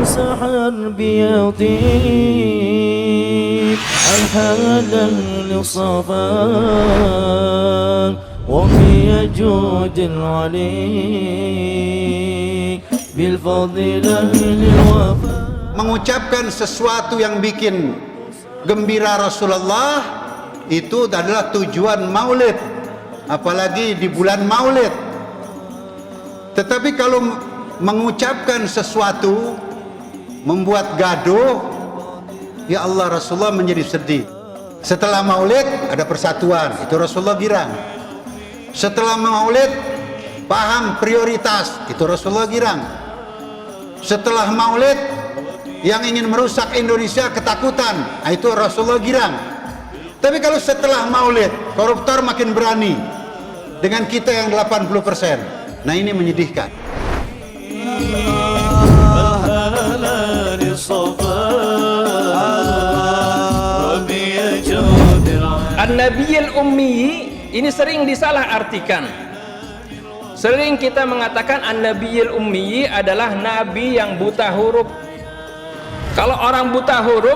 سحر بيطيب الحالا للصفاء وفي جود العلي بالفضيلة للوفاء. Mengucapkan sesuatu yang bikin gembira Rasulullah itu adalah tujuan maulid, apalagi di bulan maulid. Tetapi kalau mengucapkan sesuatu membuat gaduh, ya Allah, Rasulullah menjadi sedih. Setelah maulid ada persatuan, itu Rasulullah girang. Setelah maulid paham prioritas, itu Rasulullah girang. Setelah maulid yang ingin merusak Indonesia ketakutan, itu Rasulullah girang. Tapi kalau setelah maulid koruptor makin berani dengan kita yang 80%, nah ini menyedihkan. An-Nabiyil Ummi ini sering disalah-artikan. Sering kita mengatakan An-Nabiyil Ummi adalah nabi yang buta huruf. Kalau orang buta huruf,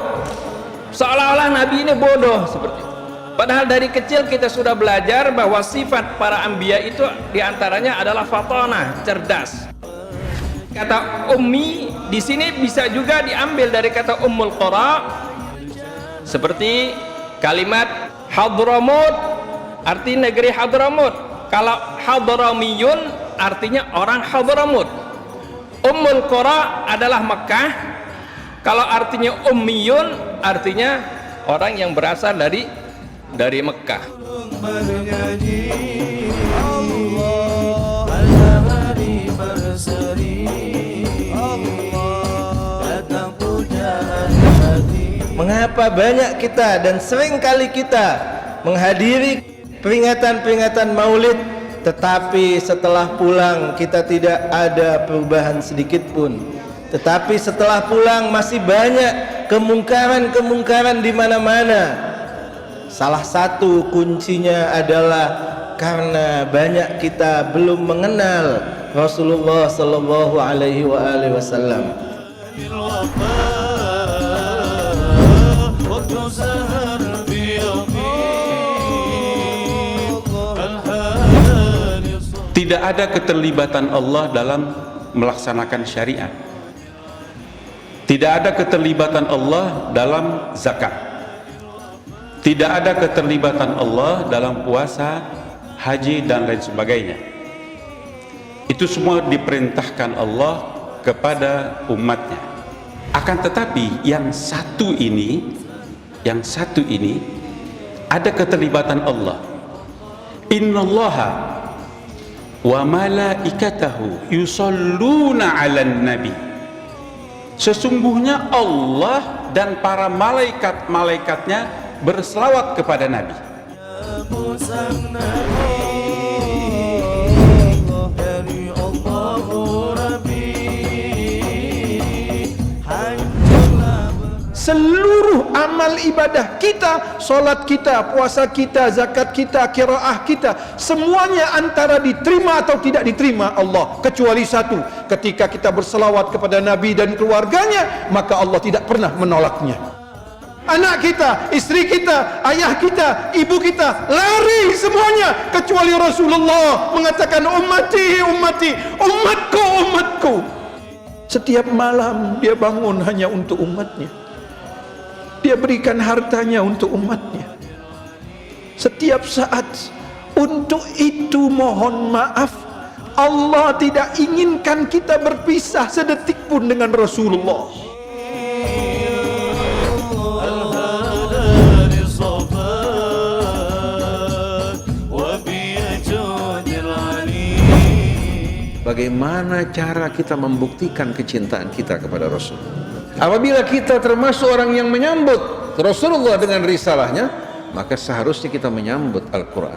seolah-olah nabi ini bodoh seperti itu. Padahal dari kecil kita sudah belajar bahwa sifat para anbiya itu diantaranya adalah fatonah, cerdas. Kata ummi di sini bisa juga diambil dari kata ummul qura, seperti kalimat Hadramut, arti negeri Hadramut. Kalau Hadramiyun artinya orang Hadramut. Ummul qura adalah Mekah. Kalau artinya ummiyun artinya orang yang berasal dari Mekah. Mengapa banyak kita dan sering kali kita menghadiri peringatan-peringatan maulid, tetapi setelah pulang kita tidak ada perubahan sedikit pun. Tetapi setelah pulang masih banyak kemungkaran-kemungkaran di mana-mana. Salah satu kuncinya adalah karena banyak kita belum mengenal Rasulullah sallallahu alaihi wasallam. Tidak ada keterlibatan Allah dalam melaksanakan syariat. Tidak ada keterlibatan Allah dalam zakat. Tidak ada keterlibatan Allah dalam puasa, haji dan lain sebagainya. Itu semua diperintahkan Allah kepada umatnya. Akan tetapi yang satu ini ada keterlibatan Allah. Innallaha wa malaikatahu yusalluna 'alan nabi. Sesungguhnya Allah dan para malaikat-malaikatnya berselawat kepada Nabi. Seluruh amal ibadah kita, solat kita, puasa kita, zakat kita, qiraah kita, semuanya antara diterima atau tidak diterima Allah, kecuali satu, ketika kita berselawat kepada Nabi dan keluarganya, maka Allah tidak pernah menolaknya. Anak kita, istri kita, ayah kita, ibu kita lari semuanya, kecuali Rasulullah mengatakan ummati, ummati, umatku, umatku. Setiap malam dia bangun hanya untuk umatnya. Dia berikan hartanya untuk umatnya. Setiap saat. Untuk itu mohon maaf, Allah tidak inginkan kita berpisah sedetik pun dengan Rasulullah. Bagaimana cara kita membuktikan kecintaan kita kepada Rasul? Apabila kita termasuk orang yang menyambut Rasulullah dengan risalahnya, maka seharusnya kita menyambut Al-Quran.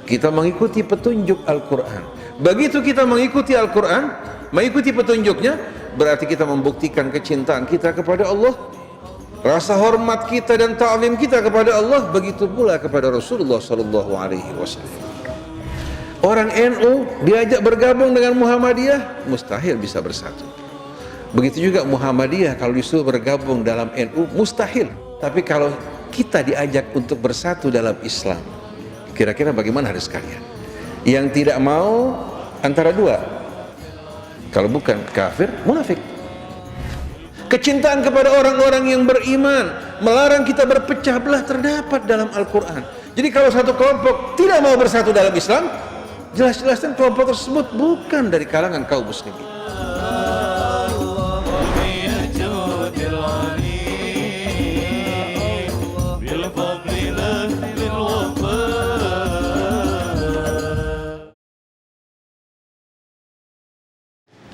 Kita mengikuti petunjuk Al-Quran. Begitu kita mengikuti Al-Quran, mengikuti petunjuknya, berarti kita membuktikan kecintaan kita kepada Allah. Rasa hormat kita dan ta'zim kita kepada Allah, begitu pula kepada Rasulullah sallallahu alaihi wasallam. Orang NU diajak bergabung dengan Muhammadiyah, mustahil bisa bersatu. Begitu juga Muhammadiyah kalau disuruh bergabung dalam NU mustahil. Tapi kalau kita diajak untuk bersatu dalam Islam, kira-kira bagaimana hari sekalian? Yang tidak mau antara dua, kalau bukan kafir, munafik. Kecintaan kepada orang-orang yang beriman melarang kita berpecah belah terdapat dalam Al-Quran. Jadi kalau satu kelompok tidak mau bersatu dalam Islam, jelas-jelasnya kelompok tersebut bukan dari kalangan kaum muslimin.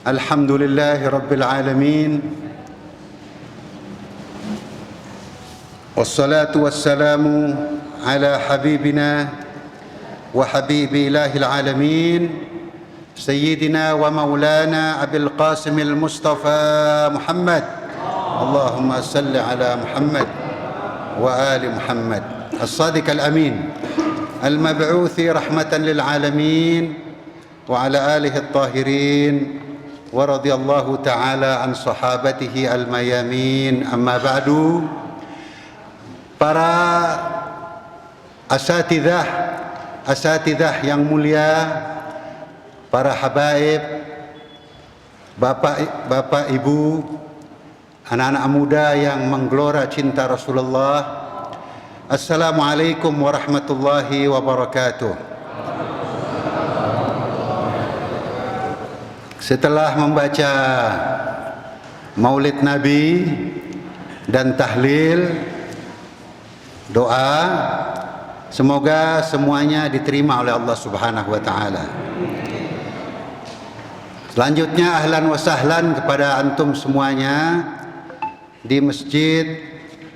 Alhamdulillahi Rabbil Alamin. Wassalatu wassalamu ala habibina wa habibi ilahil alamin Sayyidina wa maulana Abil Qasim al-Mustafa Muhammad. Allahumma salli ala Muhammad wa ali Muhammad As-Sadiq al-Amin Al-Mab'uthi rahmatan lil alamin wa ala alihi at-tahirin wa radiyallahu ta'ala an sahabatihi al-mayamin. Amma ba'du. Para asatidah yang mulia, para habaib, bapak ibu, anak-anak muda yang menggelora cinta Rasulullah, Assalamualaikum warahmatullahi wabarakatuh. Setelah membaca Maulid Nabi dan tahlil, doa, semoga semuanya diterima oleh Allah Subhanahu wa taala. Selanjutnya ahlan wa sahlan kepada antum semuanya di masjid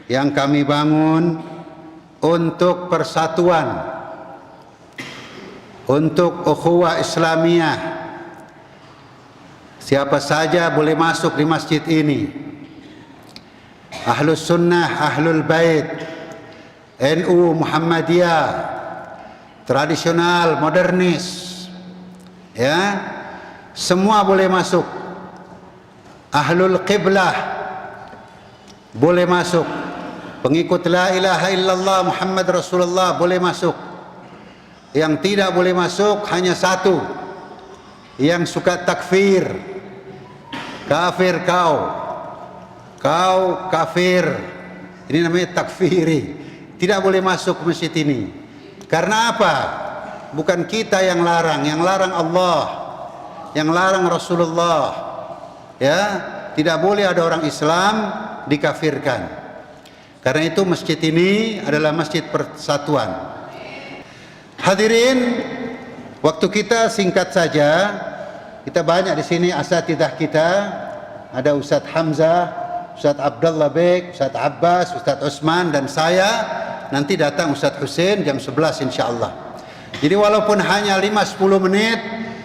yang kami bangun untuk persatuan, untuk ukhuwah Islamiyah. Siapa saja boleh masuk di masjid ini. Ahlus sunnah, ahlul bait, NU Muhammadiyah, tradisional, modernis, ya, semua boleh masuk. Ahlul qiblah boleh masuk. Pengikut la ilaha illallah Muhammad Rasulullah boleh masuk. Yang tidak boleh masuk hanya satu, yang suka takfir. Kafir kau kafir, ini namanya takfiri. Tidak boleh masuk ke masjid ini. Karena apa? Bukan kita yang larang Allah, yang larang Rasulullah. Ya, tidak boleh ada orang Islam dikafirkan. Karena itu masjid ini adalah masjid persatuan. Hadirin, waktu kita singkat saja. Kita banyak di sini asatidah kita. Ada Ustadz Hamzah, Ustadz Abdullah Bek, Ustadz Abbas, Ustadz Utsman dan saya. Nanti datang Ustadz Hussein jam 11 insyaAllah. Jadi walaupun hanya 5-10 menit,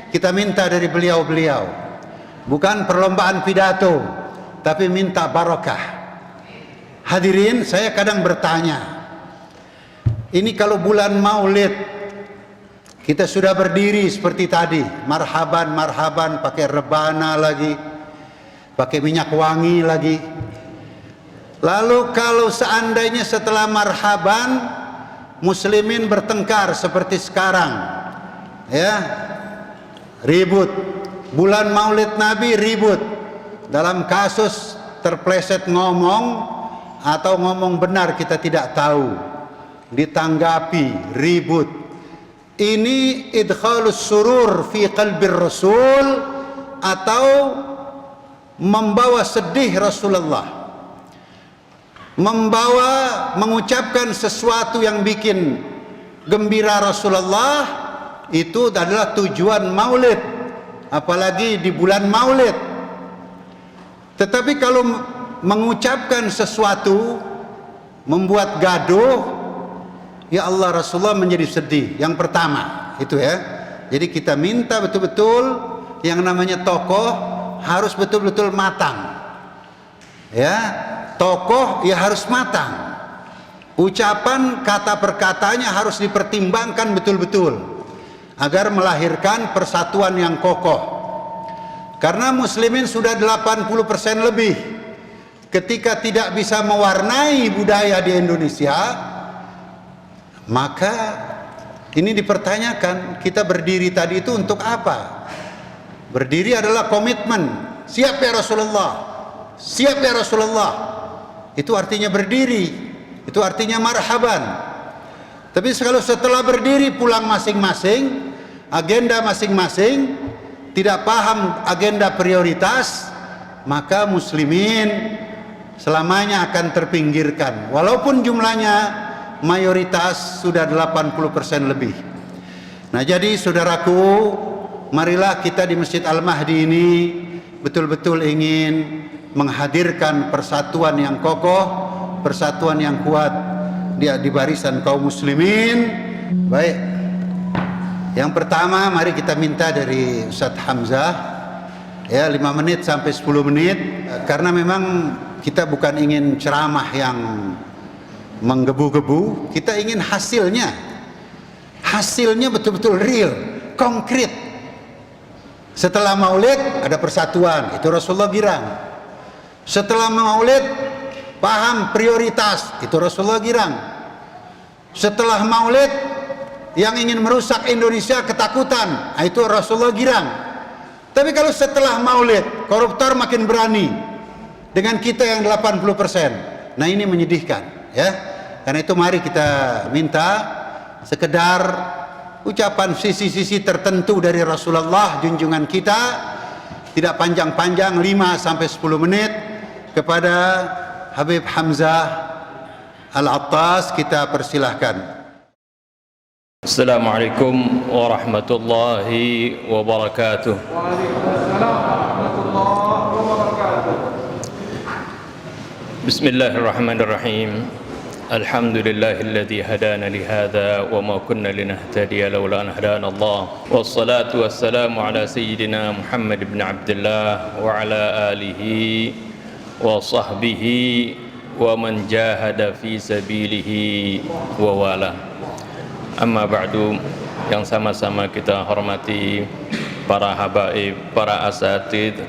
kita minta dari beliau-beliau. Bukan perlombaan pidato, tapi minta barakah. Hadirin, saya kadang bertanya, ini kalau bulan Maulid, kita sudah berdiri seperti tadi, marhaban, marhaban, pakai rebana lagi, pakai minyak wangi lagi. Lalu kalau seandainya setelah marhaban muslimin bertengkar seperti sekarang, ya, ribut, bulan Maulid Nabi ribut, dalam kasus terpleset ngomong atau ngomong benar kita tidak tahu, ditanggapi, ribut. Ini idkhalus surur fi qalbir Rasul atau membawa sedih Rasulullah, mengucapkan sesuatu yang bikin gembira Rasulullah. Itu adalah tujuan Maulid, apalagi di bulan Maulid. Tetapi kalau mengucapkan sesuatu membuat gaduh, ya Allah, Rasulullah menjadi sedih. Yang pertama itu, ya. Jadi kita minta betul-betul yang namanya tokoh harus betul-betul matang. Ya, tokoh ya harus matang. Ucapan kata perkataannya harus dipertimbangkan betul-betul agar melahirkan persatuan yang kokoh. Karena muslimin sudah 80% lebih. Ketika tidak bisa mewarnai budaya di Indonesia, maka ini dipertanyakan, kita berdiri tadi itu untuk apa? Berdiri adalah komitmen. Siap ya Rasulullah, siap ya Rasulullah. Itu artinya berdiri, itu artinya marhaban. Tapi kalau setelah berdiri pulang masing-masing, agenda masing-masing, tidak paham agenda prioritas, maka muslimin selamanya akan terpinggirkan. Walaupun jumlahnya mayoritas sudah 80% lebih. Nah, jadi saudaraku, marilah kita di Masjid Al-Mahdi ini betul-betul ingin menghadirkan persatuan yang kokoh, persatuan yang kuat di barisan kaum muslimin. Baik, yang pertama mari kita minta dari Ustadz Hamzah ya 5 menit sampai 10 menit, karena memang kita bukan ingin ceramah yang menggebu-gebu, kita ingin hasilnya betul-betul real, konkret. Setelah maulid ada persatuan, itu Rasulullah girang. Setelah maulid paham prioritas, itu Rasulullah girang. Setelah maulid yang ingin merusak Indonesia ketakutan, itu Rasulullah girang. Tapi kalau setelah maulid koruptor makin berani dengan kita yang 80%, nah ini menyedihkan ya. Karena itu mari kita minta sekedar ucapan sisi-sisi tertentu dari Rasulullah junjungan kita, tidak panjang-panjang, 5 sampai 10 menit, kepada Habib Hamzah Al-Attas. Kita persilahkan. Assalamualaikum warahmatullahi wabarakatuh. Bismillahirrahmanirrahim. Alhamdulillahilladzi hadana li hadza wa ma kunna linahtadiya laula an hadana Allah. Wassalatu wassalamu ala sayyidina Muhammad ibn Abdullah wa ala alihi wa sahbihi wa man jahada fi sabilihi wa wala. Amma ba'du, yang sama-sama kita hormati para habaib, para asatid,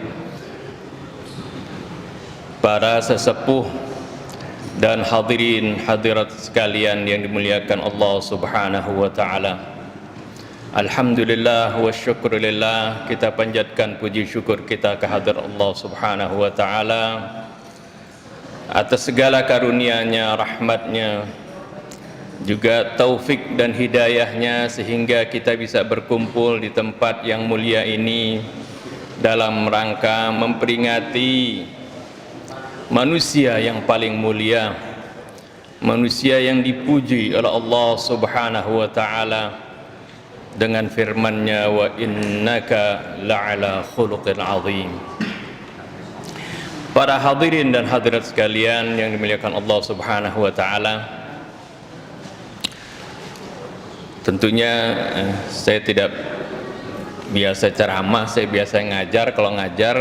para sesepuh dan hadirin hadirat sekalian yang dimuliakan Allah Subhanahu wa taala. Alhamdulillah wa syukurillah, kita panjatkan puji syukur kita kehadirat Allah Subhanahu wa taala atas segala karunia-Nya, rahmat-Nya, juga taufik dan hidayahnya, sehingga kita bisa berkumpul di tempat yang mulia ini dalam rangka memperingati manusia yang paling mulia, manusia yang dipuji oleh Allah Subhanahu wa taala dengan firman-Nya, wa innaka la'ala khuluqin azim. Para hadirin dan hadirat sekalian yang dimuliakan Allah Subhanahu wa taala, tentunya saya tidak biasa ceramah, saya biasa ngajar. Kalau ngajar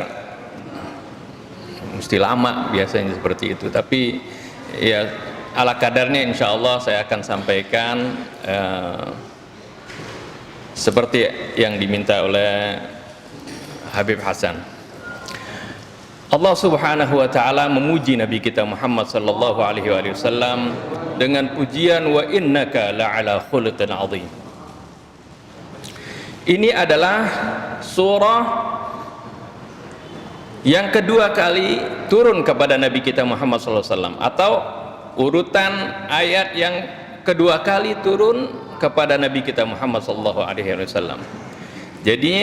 mesti lama biasanya seperti itu, tapi ya ala kadarnya insya Allah saya akan sampaikan seperti yang diminta oleh Habib Hasan. Allah Subhanahu wa taala memuji Nabi kita Muhammad sallallahu alaihi wasallam dengan pujian wa innaka la'ala khuluqin azim. Ini adalah surah yang kedua kali turun kepada Nabi kita Muhammad SAW, atau urutan ayat yang kedua kali turun kepada Nabi kita Muhammad SAW. Jadi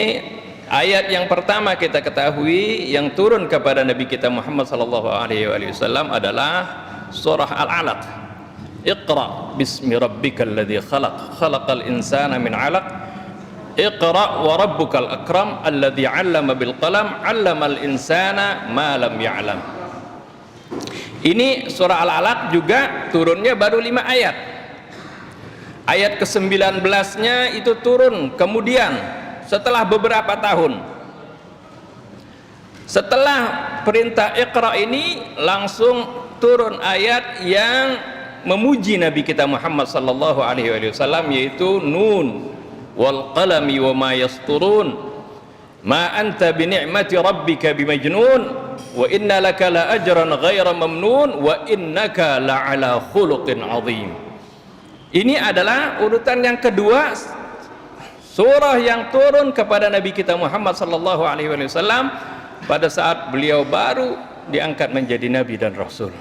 ayat yang pertama kita ketahui yang turun kepada Nabi kita Muhammad SAW adalah surah Al-Alaq. Iqra bismi rabbikal ladzi khalaq, khalaqal insana min 'alaq. Iqra wa rabbukal akram alladzi 'allama bil qalam 'allamal insana ma lam ya'lam. Ini surah Al-Alaq juga turunnya baru 5 ayat. Ayat ke-19-nya itu turun kemudian setelah beberapa tahun. Setelah perintah Iqra ini langsung turun ayat yang memuji Nabi kita Muhammad sallallahu alaihi wasallam, yaitu Nun wal qalami wa ma yasturun. ma anta bi ni'mati rabbika bimajnun wa inna laka la ajran ghaira mamnun wa innaka la ala khuluqin azim. Ini adalah urutan yang kedua surah yang turun kepada Nabi kita Muhammad sallallahu alaihi wasallam pada saat beliau baru diangkat menjadi nabi dan rasul.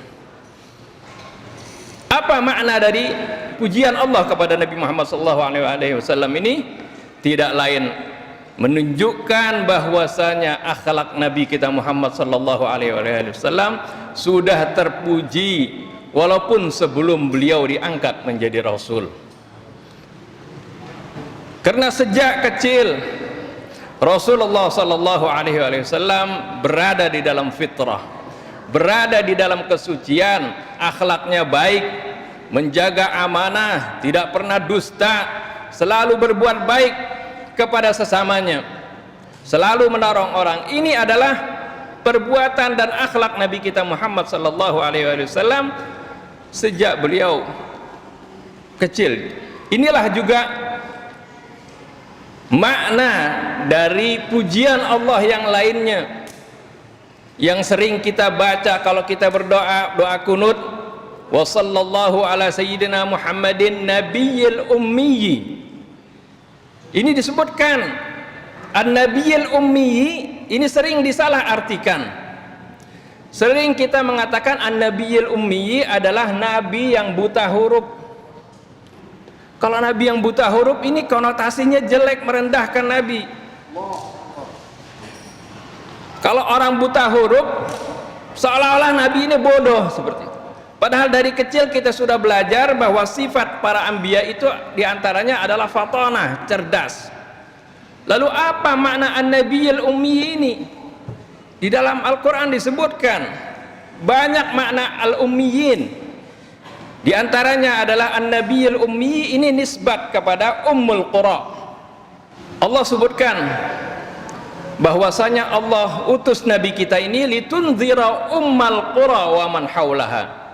Apa makna dari pujian Allah kepada Nabi Muhammad sallallahu alaihi wasallam ini? Tidak lain menunjukkan bahwasanya akhlak Nabi kita Muhammad sallallahu alaihi wasallam sudah terpuji walaupun sebelum beliau diangkat menjadi rasul. Karena sejak kecil Rasulullah sallallahu alaihi wasallam berada di dalam fitrah, berada di dalam kesucian, akhlaknya baik, menjaga amanah, tidak pernah dusta, selalu berbuat baik kepada sesamanya, selalu menolong orang. Ini adalah perbuatan dan akhlak Nabi kita Muhammad sallallahu alaihi wasallam sejak beliau kecil. Inilah juga makna dari pujian Allah yang lainnya yang sering kita baca kalau kita berdoa, doa kunut, wa sallallahu ala sayyidina Muhammadin nabiyil ummi. Ini disebutkan an-nabiyil ummi, ini sering disalah artikan. Sering kita mengatakan an-nabiyil ummi adalah nabi yang buta huruf. Kalau nabi yang buta huruf ini konotasinya jelek, merendahkan nabi. Kalau orang buta huruf seolah-olah nabi ini bodoh, seperti itu. Padahal dari kecil kita sudah belajar bahwa sifat para anbiya itu diantaranya adalah fatonah, cerdas. Lalu apa makna an-nabiyil ummi ini? Di dalam Al-Quran disebutkan banyak makna al-ummiyin. Di antaranya adalah an-nabiyil ummi, ini nisbat kepada Ummul Qura. Allah sebutkan bahwasanya Allah utus nabi kita ini litunzira ummal qura wa man haulaha.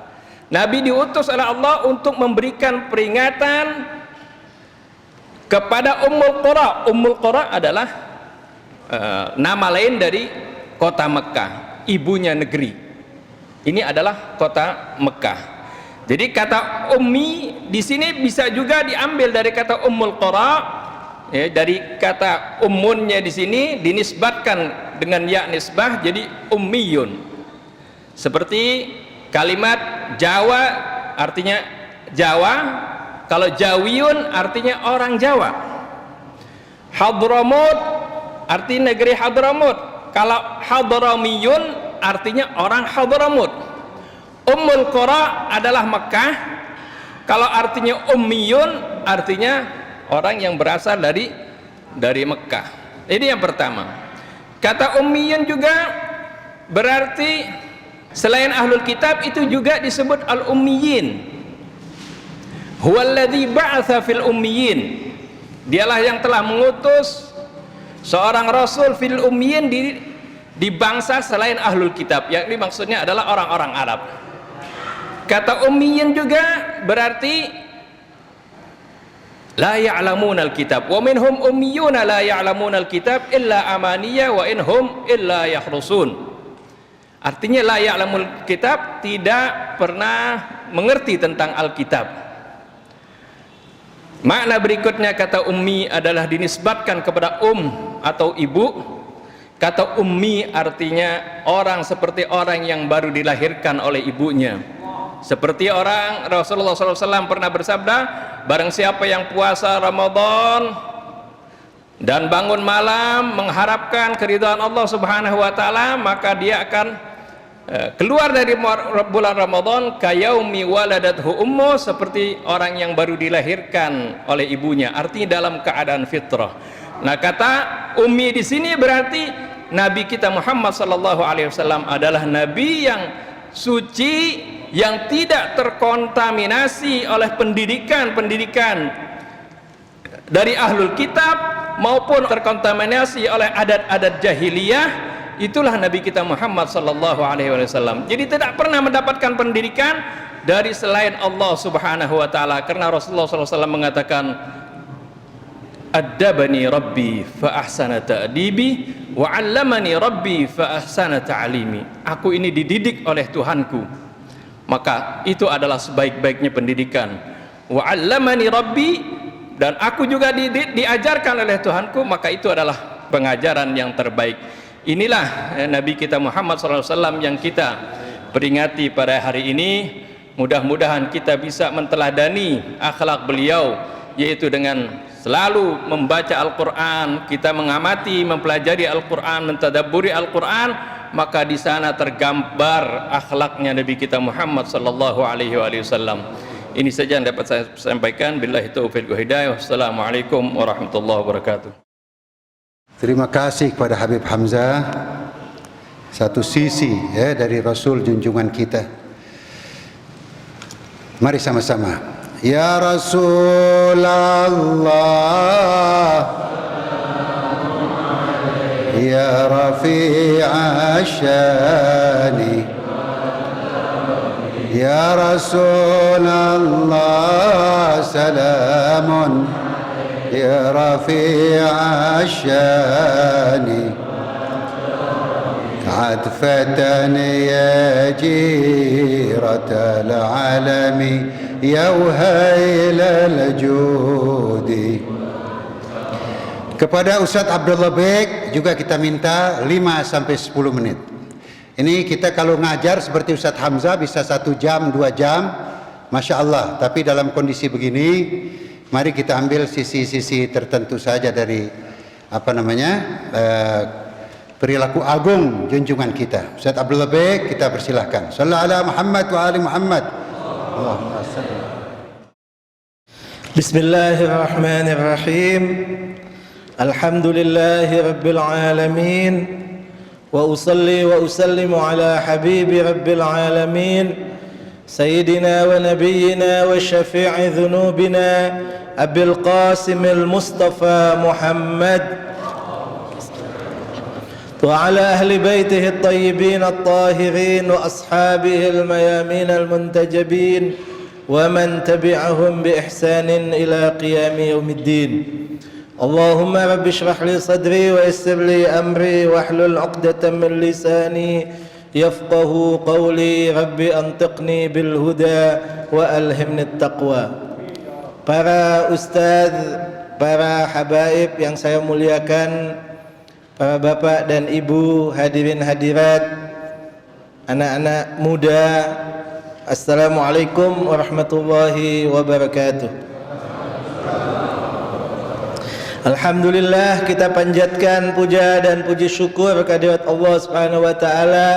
Nabi diutus oleh Allah untuk memberikan peringatan kepada Ummul Qura. Ummul Qura adalah nama lain dari kota Mekah, ibunya negeri. Ini adalah kota Mekah. Jadi kata ummi di sini bisa juga diambil dari kata Ummul Qura, ya, dari kata ummunnya di sini dinisbatkan dengan ya nisbah jadi ummiyun. Seperti kalimat Jawa artinya Jawa, kalau Jawiyun artinya orang Jawa. Hadramut artinya negeri Hadramut, kalau Hadramiyun artinya orang Hadramut. Ummul Qura adalah Mekah, kalau artinya ummiyun artinya orang yang berasal dari Mekah. Ini yang pertama. Kata ummiyun juga berarti selain ahlul kitab itu juga disebut al-ummiyin. Huwallazi ba'atsa fil ummiyin. Dialah yang telah mengutus seorang rasul fil ummiyin di bangsa selain ahlul kitab. Yang ini maksudnya adalah orang-orang Arab. Kata ummiyin juga berarti la ya'lamunal kitab wa minhum ummiyuna la ya'lamunal kitab illa amaniya wa inhum illa yakhrusun. Artinya la ya'lamul kitab, tidak pernah mengerti tentang Alkitab. Makna berikutnya kata ummi adalah dinisbatkan kepada atau ibu. Kata ummi artinya orang seperti orang yang baru dilahirkan oleh ibunya. Seperti orang Rasulullah SAW pernah bersabda, barang siapa yang puasa Ramadan dan bangun malam mengharapkan keridhaan Allah Subhanahu wa taala, maka dia akan keluar dari bulan Ramadan kayaumi waladathu ummu, seperti orang yang baru dilahirkan oleh ibunya, artinya dalam keadaan fitrah. Nah, kata ummi di sini berarti Nabi kita Muhammad sallallahu alaihi wasallam adalah nabi yang suci, yang tidak terkontaminasi oleh pendidikan dari ahlul kitab maupun terkontaminasi oleh adat-adat jahiliyah. Itulah Nabi kita Muhammad sallallahu alaihi wasallam. Jadi tidak pernah mendapatkan pendidikan dari selain Allah Subhanahu wa taala, karena Rasulullah SAW mengatakan Addabani Rabbi fa ahsana ta'dibi wa 'allamani Rabbi fa ahsana ta'limi. Aku ini dididik oleh Tuhanku, maka itu adalah sebaik-baiknya pendidikan. Wa 'allamani Rabbi, dan aku juga diajarkan oleh Tuhanku, maka itu adalah pengajaran yang terbaik. Inilah Nabi kita Muhammad SAW yang kita peringati pada hari ini. Mudah-mudahan kita bisa menteladani akhlak beliau, yaitu dengan selalu membaca Al-Quran, kita mengamati, mempelajari Al-Quran, mentadabburi Al-Quran, maka di sana tergambar akhlaknya Nabi kita Muhammad sallallahu alaihi wasallam. Ini saja yang dapat saya sampaikan. Billahi taufiq wal hidayah. Wassalamualaikum warahmatullahi wabarakatuh. Terima kasih kepada Habib Hamzah, satu sisi dari Rasul junjungan kita. Mari sama-sama. Ya Rasulullah, Ya Rafi'a Syani, Ya Rasulullah, salamun Ya Rafi'a Syani, عطفة يا جيرة العالم يا وهيل الجود. Kepada Ustadz Abdullah Bek juga kita minta 5 sampai 10 menit. Ini kita kalau ngajar seperti Ustadz Hamzah bisa 1 jam 2 jam, Masya Allah. Tapi dalam kondisi begini, mari kita ambil sisi-sisi tertentu saja dari perilaku agung junjungan kita. Ustaz Abdullah Bek, kita persilahkan. Sallallahu ala Muhammad wa ali Muhammad. Allahumma salli. Bismillahirrahmanirrahim. Alhamdulillahi rabbil alamin. Wa usalli wa usallimu ala habibi rabbil alamin. Sayyidina wa nabiyyina wa syafi'i dhunubina Abil Qasim al-Mustafa Muhammad وعلى أهل بيته الطيبين الطاهرين وأصحابه الميامين المنتجبين ومن تبعهم بإحسان إلى قيام يوم الدين. اللهم رب اشرح لي صدري ويسر لي أمري واحلل عقدة من لساني يفقه قولي. رب أنطقني بالهدى وألهمني التقوى. Para ustaz, para habaib yang saya muliakan, para bapak dan ibu, hadirin hadirat, anak-anak muda, Assalamualaikum warahmatullahi wabarakatuh. Alhamdulillah, kita panjatkan puja dan puji syukur kehadirat Allah Subhanahu wa taala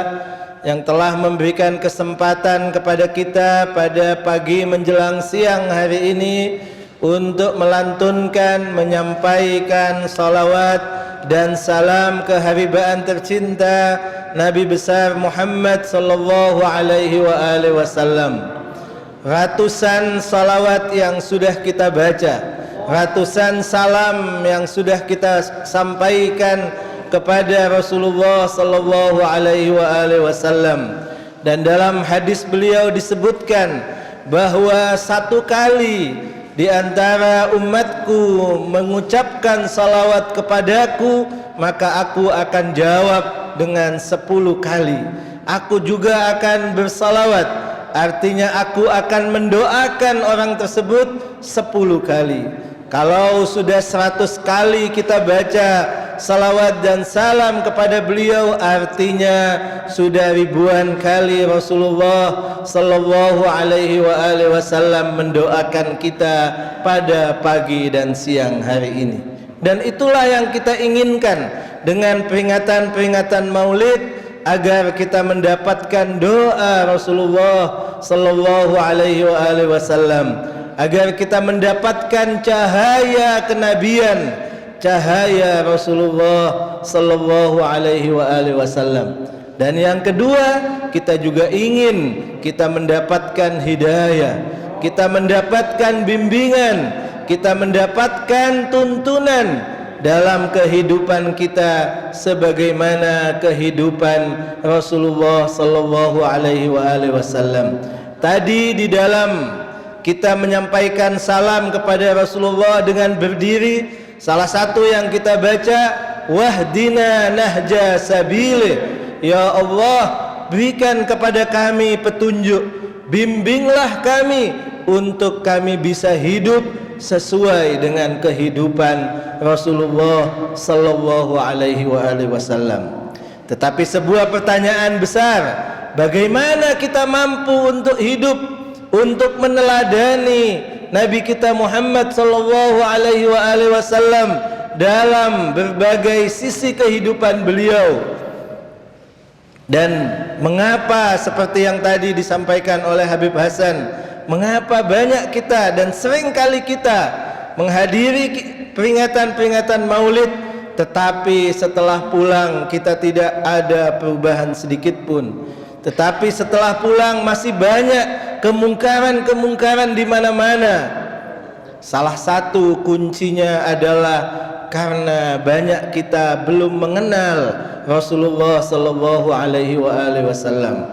yang telah memberikan kesempatan kepada kita pada pagi menjelang siang hari ini untuk melantunkan, menyampaikan salawat dan salam keharibaan tercinta Nabi besar Muhammad sallallahu alaihi wasallam. Ratusan salawat yang sudah kita baca, ratusan salam yang sudah kita sampaikan kepada Rasulullah sallallahu alaihi wasallam. Dan dalam hadis beliau disebutkan bahwa satu kali di antara umatku mengucapkan salawat kepadaku, maka aku akan jawab dengan 10 kali. Aku juga akan bersalawat, artinya aku akan mendoakan orang tersebut 10 kali. Kalau sudah 100 kali kita baca salawat dan salam kepada beliau, artinya sudah ribuan kali Rasulullah sallallahu alaihi wasallam mendoakan kita pada pagi dan siang hari ini. Dan itulah yang kita inginkan dengan peringatan-peringatan Maulid, agar kita mendapatkan doa Rasulullah sallallahu alaihi wasallam, agar kita mendapatkan cahaya kenabian, cahaya Rasulullah sallallahu alaihi wasallam. Dan yang kedua, kita juga ingin kita mendapatkan hidayah, kita mendapatkan bimbingan, kita mendapatkan tuntunan dalam kehidupan kita sebagaimana kehidupan Rasulullah sallallahu alaihi wasallam. Tadi di dalam kita menyampaikan salam kepada Rasulullah dengan berdiri, Salah satu yang kita baca, wahdina nahja sabili. Ya Allah, berikan kepada kami petunjuk, bimbinglah kami untuk kami bisa hidup sesuai dengan kehidupan Rasulullah sallallahu alaihi wasallam. Tetapi sebuah pertanyaan besar, bagaimana kita mampu untuk hidup, untuk meneladani Nabi kita Muhammad sallallahu alaihi wasallam dalam berbagai sisi kehidupan beliau? Dan mengapa seperti yang tadi disampaikan oleh Habib Hasan, mengapa banyak kita dan sering kali kita menghadiri peringatan-peringatan Maulid, tetapi setelah pulang kita tidak ada perubahan sedikit pun. Tetapi setelah pulang masih banyak kemungkaran-kemungkaran di mana-mana. Salah satu kuncinya adalah karena banyak kita belum mengenal Rasulullah sallallahu alaihi wasallam.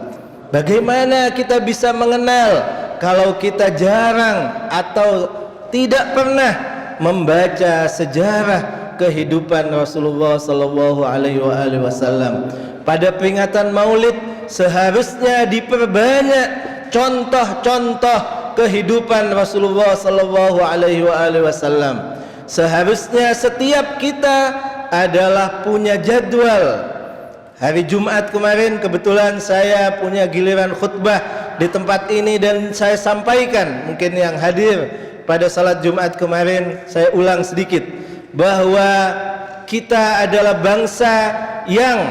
Bagaimana kita bisa mengenal kalau kita jarang atau tidak pernah membaca sejarah kehidupan Rasulullah sallallahu alaihi wasallam? Pada peringatan Maulid seharusnya diperbanyak contoh-contoh kehidupan Rasulullah sallallahu alaihi wasallam. Seharusnya setiap kita adalah punya jadwal. Hari Jumat kemarin kebetulan saya punya giliran khutbah di tempat ini dan saya sampaikan, mungkin yang hadir pada salat Jumat kemarin saya ulang sedikit, bahwa kita adalah bangsa yang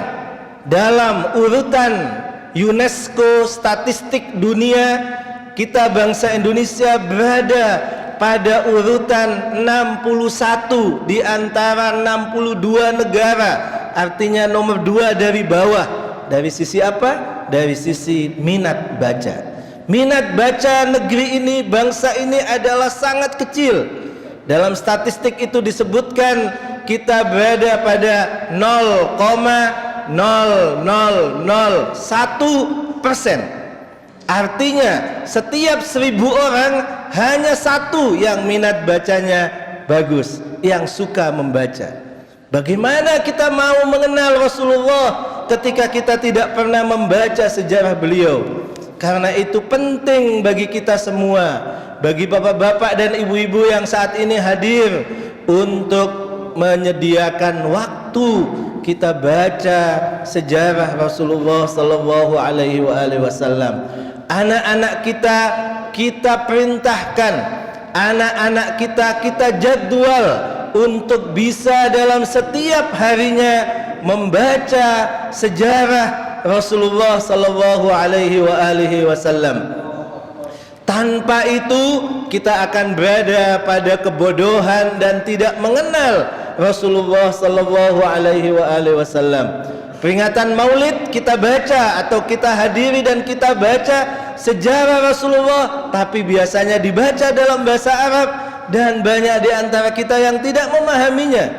dalam urutan UNESCO statistik dunia, kita bangsa Indonesia berada pada urutan 61 di antara 62 negara, artinya nomor 2 dari bawah. Dari sisi apa? Dari sisi minat baca. Minat baca negeri ini, bangsa ini adalah sangat kecil. Dalam statistik itu disebutkan kita berada pada 0,0001%. Artinya setiap 1000 orang hanya 1 yang minat bacanya bagus, yang suka membaca. Bagaimana kita mau mengenal Rasulullah ketika kita tidak pernah membaca sejarah beliau? Karena itu penting bagi kita semua, bagi bapak-bapak dan ibu-ibu yang saat ini hadir, untuk menyediakan waktu kita baca sejarah Rasulullah sallallahu alaihi wasallam. Anak-anak kita perintahkan, anak-anak kita jadwal untuk bisa dalam setiap harinya membaca sejarah Rasulullah sallallahu alaihi wasallam. Tanpa itu kita akan berada pada kebodohan dan tidak mengenal Rasulullah sallallahu alaihi wasallam. Peringatan Maulid kita baca atau kita hadiri dan kita baca sejarah Rasulullah, tapi biasanya dibaca dalam bahasa Arab dan banyak di antara kita yang tidak memahaminya.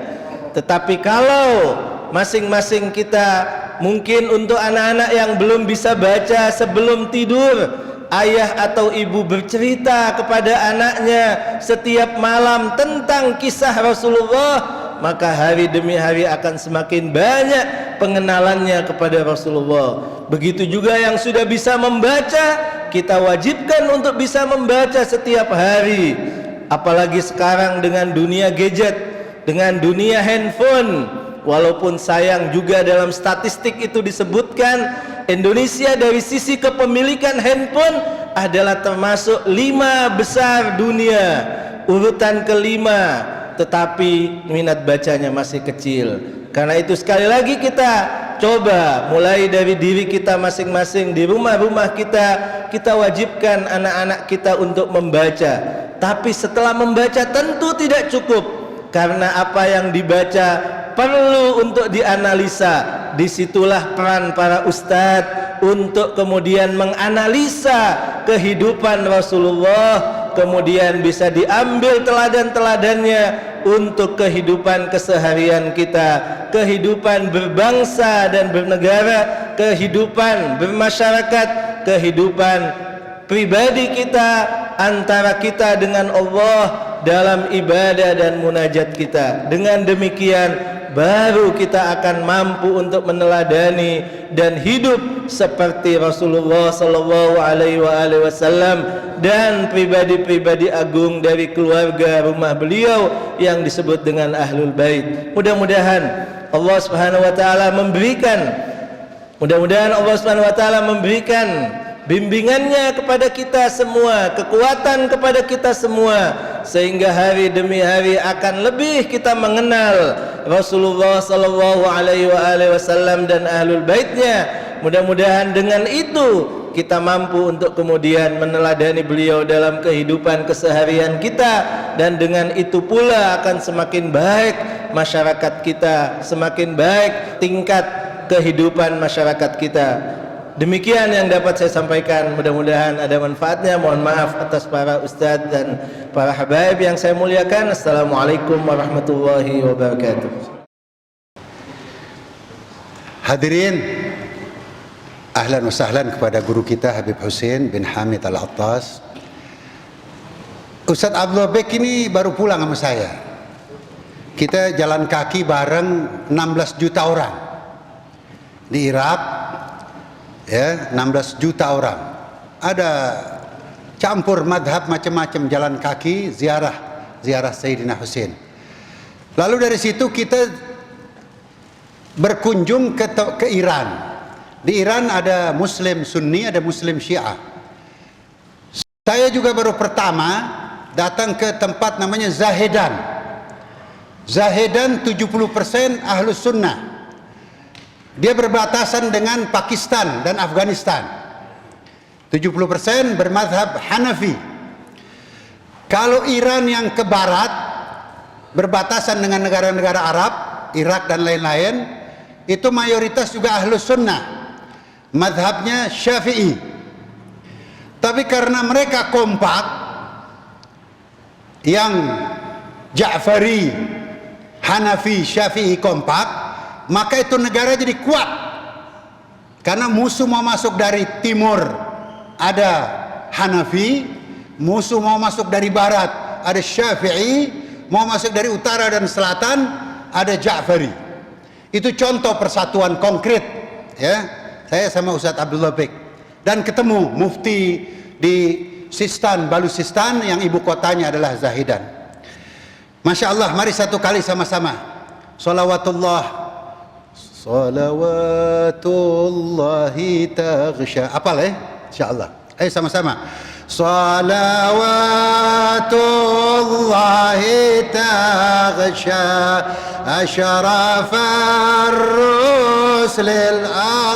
Tetapi kalau masing-masing kita, mungkin untuk anak-anak yang belum bisa baca sebelum tidur, ayah atau ibu bercerita kepada anaknya setiap malam tentang kisah Rasulullah, maka hari demi hari akan semakin banyak pengenalannya kepada Rasulullah. Begitu juga yang sudah bisa membaca, kita wajibkan untuk bisa membaca setiap hari. Apalagi sekarang dengan dunia gadget, dengan dunia handphone. Walaupun sayang juga dalam statistik itu disebutkan Indonesia dari sisi kepemilikan handphone adalah termasuk 5 besar dunia, urutan kelima, tetapi minat bacanya masih kecil. Karena itu sekali lagi kita coba mulai dari diri kita masing-masing, di rumah-rumah kita wajibkan anak-anak kita untuk membaca. Tapi setelah membaca tentu tidak cukup, karena apa yang dibaca perlu untuk dianalisa. Disitulah peran para ustadz untuk kemudian menganalisa kehidupan Rasulullah, kemudian bisa diambil teladan-teladannya untuk kehidupan keseharian kita, kehidupan berbangsa dan bernegara, kehidupan bermasyarakat, kehidupan pribadi kita, antara kita dengan Allah, dalam ibadah dan munajat kita. Dengan demikian baru kita akan mampu untuk meneladani dan hidup seperti Rasulullah sallallahu alaihi wasallam dan pribadi-pribadi agung dari keluarga rumah beliau yang disebut dengan Ahlul Bait. Mudah-mudahan Allah Subhanahu wa taala memberikan bimbingannya kepada kita semua, kekuatan kepada kita semua, sehingga hari demi hari akan lebih kita mengenal Rasulullah sallallahu alaihi wasallam dan Ahlul Baitnya. Mudah-mudahan dengan itu kita mampu untuk kemudian meneladani beliau dalam kehidupan keseharian kita, dan dengan itu pula akan semakin baik masyarakat kita, semakin baik tingkat kehidupan masyarakat kita. Demikian yang dapat saya sampaikan, mudah-mudahan ada manfaatnya. Mohon maaf atas para ustadz dan para habaib yang saya muliakan. Assalamualaikum warahmatullahi wabarakatuh. Hadirin, ahlan wa sahlan kepada guru kita Habib Hussein bin Hamid Al-Attas. Ustadz Abdullah Bek ini baru pulang sama saya. Kita jalan kaki bareng 16 juta orang di Irak, ya, 16 juta orang. Ada campur madhab macam-macam, jalan kaki, ziarah Sayyidina Hussein. Lalu dari situ kita berkunjung ke Iran. Di Iran ada Muslim Sunni, ada Muslim Syiah. Saya juga baru pertama datang ke tempat namanya Zahedan. Zahedan 70% Ahlus Sunnah. Dia berbatasan dengan Pakistan dan Afghanistan. 70% bermadhab Hanafi. Kalau Iran yang ke barat, berbatasan dengan negara-negara Arab, Irak dan lain-lain, itu mayoritas juga Ahlus Sunnah, madhabnya Syafi'i. Tapi karena mereka kompak, yang Ja'fari, Hanafi, Syafi'i kompak, maka itu negara jadi kuat. Karena musuh mau masuk dari timur ada Hanafi, musuh mau masuk dari barat ada Syafi'i, mau masuk dari utara dan selatan ada Ja'fari. Itu contoh persatuan konkret, ya. Saya sama Ustadz Abdullah Bek dan ketemu mufti di Sistan, Baluchistan, yang ibu kotanya adalah Zahedan. Masya Allah, mari satu kali sama-sama salawatullahi taghsha. Apal ya? Insyaallah. Ayo sama-sama. Salawatullahi taghsha ashrafar rusulil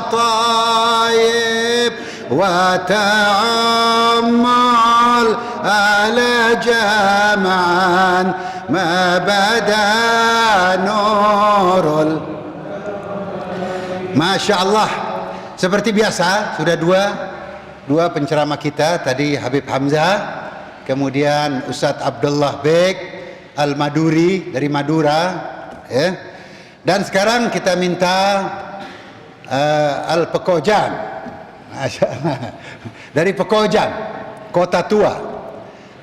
atayib wa ta'ammal ala jam'an ma bada nurul. Masya Allah, seperti biasa sudah dua penceramah kita tadi, Habib Hamzah, kemudian Ustadz Abdullah Bek Al-Maduri dari Madura, ya. Dan sekarang kita minta Al-Pekojan, dari Pekojan, kota tua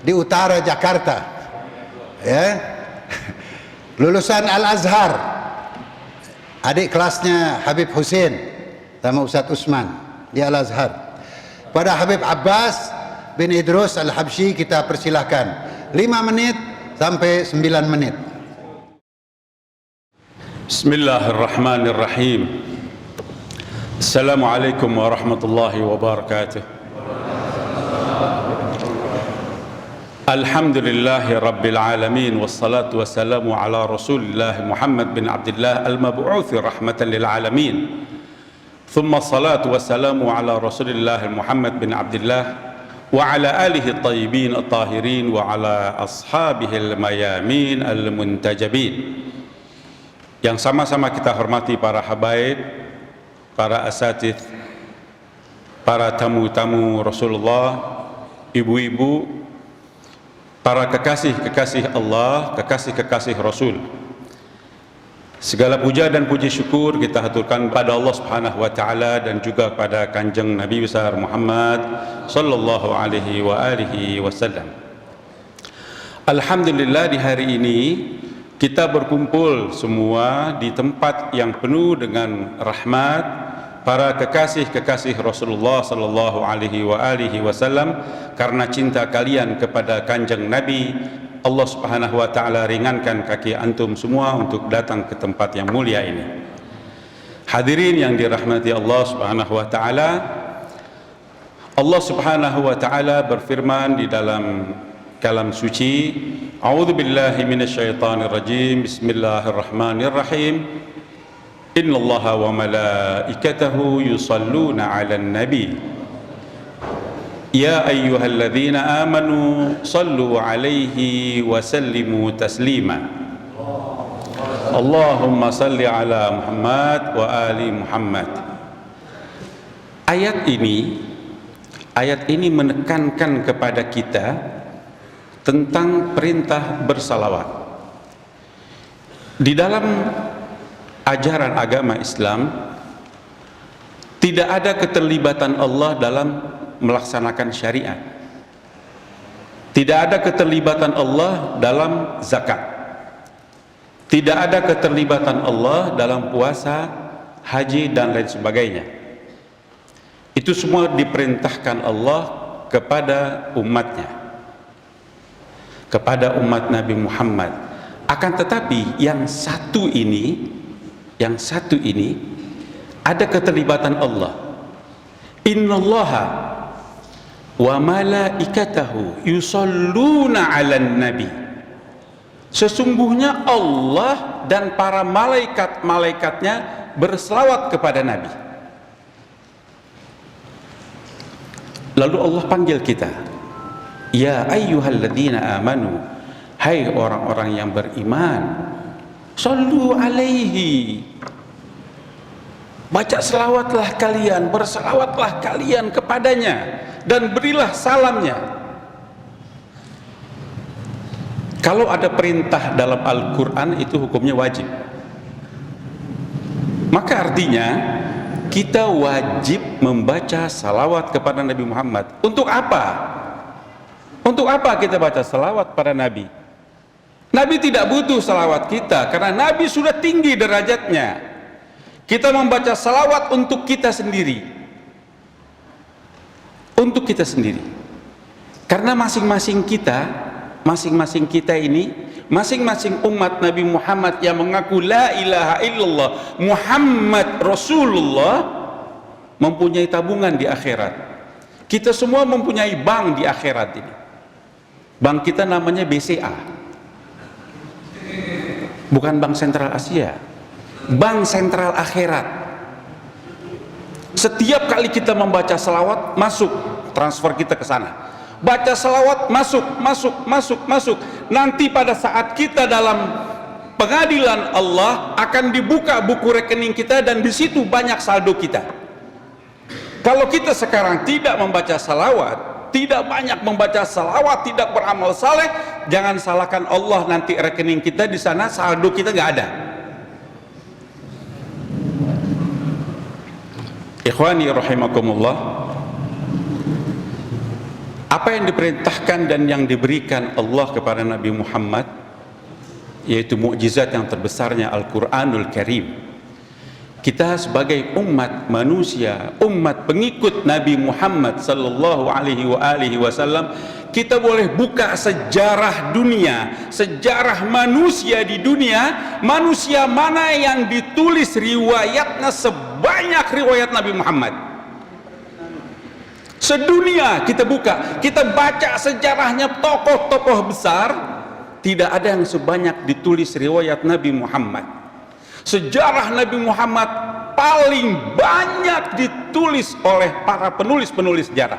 di utara Jakarta, ya. Lulusan Al-Azhar, adik kelasnya Habib Hussein sama Ustadz Usman di Al-Azhar. Pada Habib Abbas bin Idrus Al-Habsyi kita persilahkan 5 menit sampai 9 menit. Bismillahirrahmanirrahim. Assalamualaikum warahmatullahi wabarakatuh. Alhamdulillahi Rabbil Alamin, wassalatu wassalamu ala Rasulillah Muhammad bin Abdullah al-mab'uthi rahmatan lil alamin. Thumma salatu wassalamu ala Rasulillah Muhammad bin Abdullah wa ala alihi at-tayyibin at-tahirin wa ala ashabihi al-mayamin al-muntajabin. Yang sama-sama kita hormati para habaib, para asatidz, para tamu-tamu Rasulullah, ibu-ibu, para kekasih-kekasih Allah, kekasih-kekasih Rasul. Segala puja dan puji syukur kita haturkan pada Allah Subhanahu wa taala dan juga pada Kanjeng Nabi besar Muhammad sallallahu alaihi wa alihi wasallam. Alhamdulillah di hari ini kita berkumpul semua di tempat yang penuh dengan rahmat para kekasih-kekasih Rasulullah sallallahu alaihi wasallam. Karena cinta kalian kepada Kanjeng Nabi, Allah Subhanahu wa taala ringankan kaki antum semua untuk datang ke tempat yang mulia ini. Hadirin yang dirahmati Allah Subhanahu wa taala, Allah Subhanahu wa taala berfirman di dalam kalam suci, A'udzu billahi minasyaitonir rajim. Bismillahirrahmanirrahim. Innallaha wa malaikatahu yusalluna 'alan nabi. Ya ayyuhalladzina amanu sallu 'alaihi wa sallimu taslima. Allahumma salli 'ala Muhammad wa ali Muhammad. Ayat ini menekankan kepada kita tentang perintah bersalawat. Di dalam ajaran agama Islam tidak ada keterlibatan Allah dalam melaksanakan syariat. Tidak ada keterlibatan Allah dalam zakat. Tidak ada keterlibatan Allah dalam puasa, haji dan lain sebagainya. Itu semua diperintahkan Allah kepada umatnya, kepada umat Nabi Muhammad. Akan tetapi yang satu ini ada keterlibatan Allah. Innallaha wa malaikatahu yusalluna 'alan nabi. Sesungguhnya Allah dan para malaikat-malaikatnya berselawat kepada Nabi. Lalu Allah panggil kita, ya ayyuhalladzina amanu, hai orang-orang yang beriman, sallu alaihi, baca selawatlah kalian, berselawatlah kalian kepadanya dan berilah salamnya. Kalau ada perintah dalam Al-Quran itu hukumnya wajib, maka artinya kita wajib membaca salawat kepada Nabi Muhammad. Untuk apa? Untuk apa kita baca salawat pada Nabi? Nabi tidak butuh salawat kita karena Nabi sudah tinggi derajatnya. Kita membaca salawat untuk kita sendiri, untuk kita sendiri, karena masing-masing kita ini, masing-masing umat Nabi Muhammad yang mengaku la ilaha illallah Muhammad Rasulullah mempunyai tabungan di akhirat. Kita semua mempunyai bank di akhirat ini. Bank kita namanya BCA, bukan Bank Sentral Asia, Bank Sentral Akhirat. Setiap kali kita membaca salawat, masuk transfer kita ke sana. Baca salawat, masuk. Nanti pada saat kita dalam pengadilan Allah akan dibuka buku rekening kita dan di situ banyak saldo kita. Kalau kita sekarang tidak membaca salawat, tidak banyak membaca salawat, tidak beramal saleh, jangan salahkan Allah, nanti rekening kita di sana saldo kita nggak ada. Ikhwani rahimakumullah, apa yang diperintahkan dan yang diberikan Allah kepada Nabi Muhammad, yaitu mukjizat yang terbesarnya Al-Quranul Karim. Kita sebagai umat manusia, umat pengikut Nabi Muhammad sallallahu alaihi wasallam, kita boleh buka sejarah dunia, sejarah manusia di dunia. Manusia mana yang ditulis riwayatnya sebanyak riwayat Nabi Muhammad? Sedunia kita buka, kita baca sejarahnya tokoh-tokoh besar, tidak ada yang sebanyak ditulis riwayat Nabi Muhammad. Sejarah Nabi Muhammad paling banyak ditulis oleh para penulis-penulis sejarah.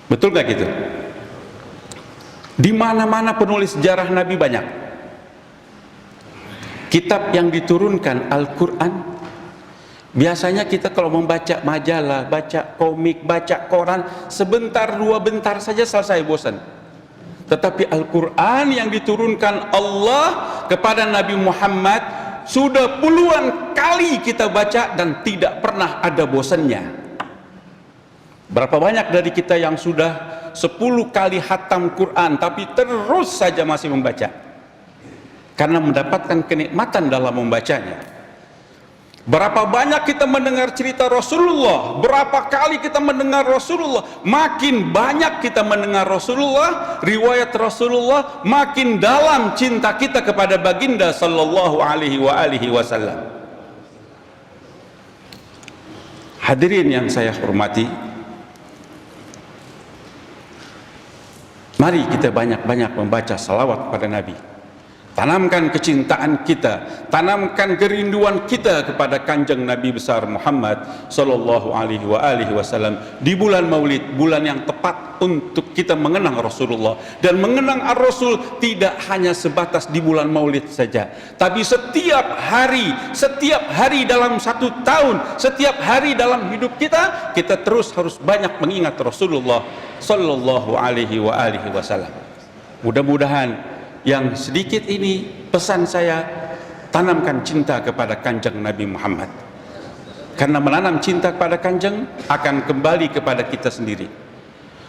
Betul gak gitu? Di mana-mana penulis sejarah Nabi banyak. Kitab yang diturunkan Al-Quran, biasanya kita kalau membaca majalah, baca komik, baca koran, sebentar dua bentar saja selesai, bosan. Tetapi Al-Quran yang diturunkan Allah kepada Nabi Muhammad sudah puluhan kali kita baca dan tidak pernah ada bosannya. Berapa banyak dari kita yang sudah 10 kali hatam Quran tapi terus saja masih membaca karena mendapatkan kenikmatan dalam membacanya. Berapa banyak kita mendengar cerita Rasulullah, berapa kali kita mendengar Rasulullah, makin banyak kita mendengar Rasulullah, riwayat Rasulullah, makin dalam cinta kita kepada baginda sallallahu alaihi wasallam. Hadirin yang saya hormati, mari kita banyak-banyak membaca salawat kepada Nabi. Tanamkan kecintaan kita, tanamkan kerinduan kita kepada kanjeng Nabi besar Muhammad sallallahu alaihi wasallam di bulan Maulid, bulan yang tepat untuk kita mengenang Rasulullah. Dan mengenang Ar-Rasul tidak hanya sebatas di bulan Maulid saja, tapi setiap hari dalam 1 tahun, setiap hari dalam hidup kita, kita terus harus banyak mengingat Rasulullah sallallahu alaihi wasallam. Mudah-mudahan yang sedikit ini pesan saya, tanamkan cinta kepada kanjeng Nabi Muhammad, karena menanam cinta kepada kanjeng akan kembali kepada kita sendiri.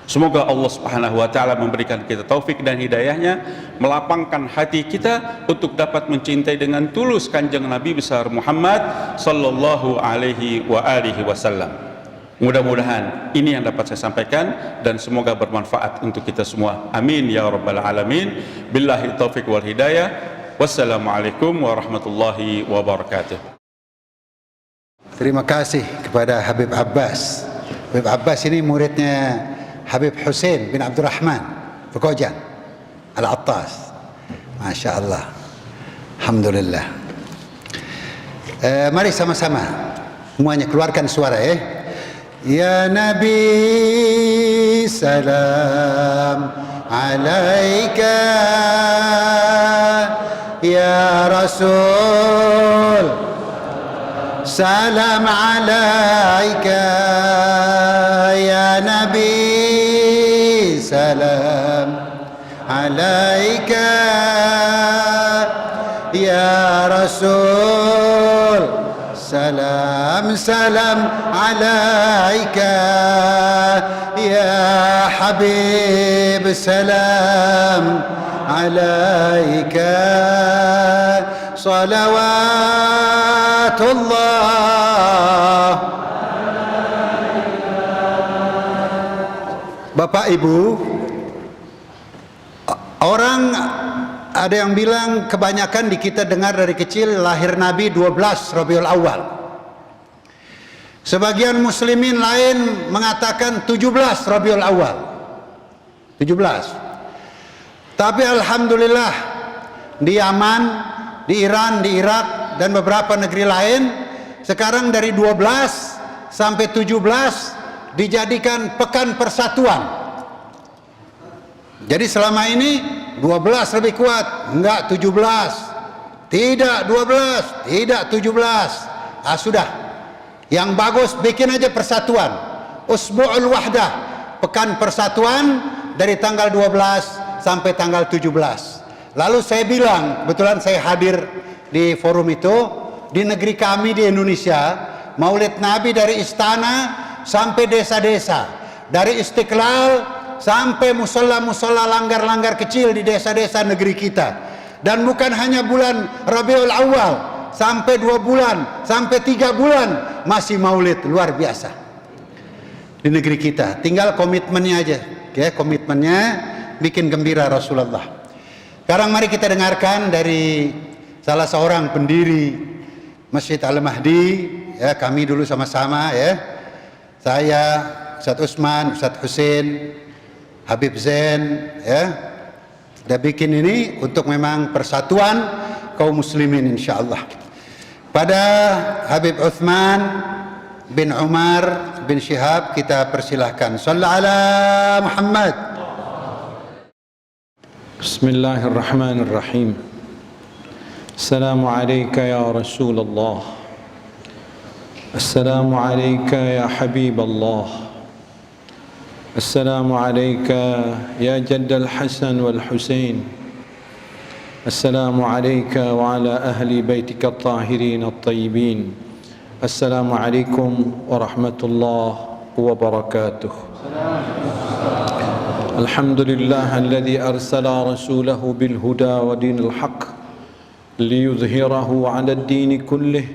Semoga Allah Subhanahu wa taala memberikan kita taufik dan hidayahnya, melapangkan hati kita untuk dapat mencintai dengan tulus kanjeng Nabi besar Muhammad sallallahu alaihi wasallam. Mudah-mudahan ini yang dapat saya sampaikan dan semoga bermanfaat untuk kita semua. Amin ya rabbal alamin. Billahi taufiq wal hidayah. Wassalamualaikum warahmatullahi wabarakatuh. Terima kasih kepada Habib Abbas. Habib Abbas ini muridnya Habib Hussein bin Abdurrahman Pekojan Al-Attas. Masya Allah. Alhamdulillah. Mari sama-sama semuanya keluarkan suara Ya Nabi salam alaika, Ya Rasul salam alaika, Ya Nabi salam alaika, Ya Rasul salam salam alaika, Ya Habib salam alaika, salawatullah. Bapak Ibu, orang ada yang bilang kebanyakan di kita dengar dari kecil lahir Nabi 12 Rabiul Awal. Sebagian muslimin lain mengatakan 17 Rabiul Awal. 17. Tapi alhamdulillah di Yaman, di Iran, di Irak dan beberapa negeri lain sekarang dari 12 sampai 17 dijadikan pekan persatuan. Jadi selama ini 12 lebih kuat, enggak 17, tidak 12, tidak 17. Sudah, yang bagus bikin aja persatuan, Usbu'ul Wahdah, pekan persatuan dari tanggal 12 sampai tanggal 17. Lalu saya bilang, kebetulan saya hadir di forum itu, di negeri kami di Indonesia, Maulid Nabi dari istana sampai desa-desa, dari Istiqlal sampai musola-musola langgar-langgar kecil di desa-desa negeri kita. Dan bukan hanya bulan Rabiul Awal, sampai 2 bulan, sampai 3 bulan masih maulid, luar biasa di negeri kita. Tinggal komitmennya aja, komitmennya bikin gembira Rasulullah. Sekarang mari kita dengarkan dari salah seorang pendiri Masjid Al-Mahdi, kami dulu sama-sama saya, Ustadz Usman, Ustadz Hussein, Habib Zain, sudah bikin ini untuk memang persatuan kaum muslimin insyaallah. Pada Habib Uthman bin Umar bin Syihab kita persilahkan. Shallallahu ala Muhammad. Bismillahirrahmanirrahim. Assalamu alayka ya Rasulullah. Assalamu alayka ya Habiballah. السلام عليك يا جد الحسن والحسين. السلام عليك وعلى أهل بيتك الطاهرين الطيبين. السلام عليكم ورحمة الله وبركاته. الحمد لله الذي أرسل رسوله بالهدى ودين الحق ليظهره على الدين كله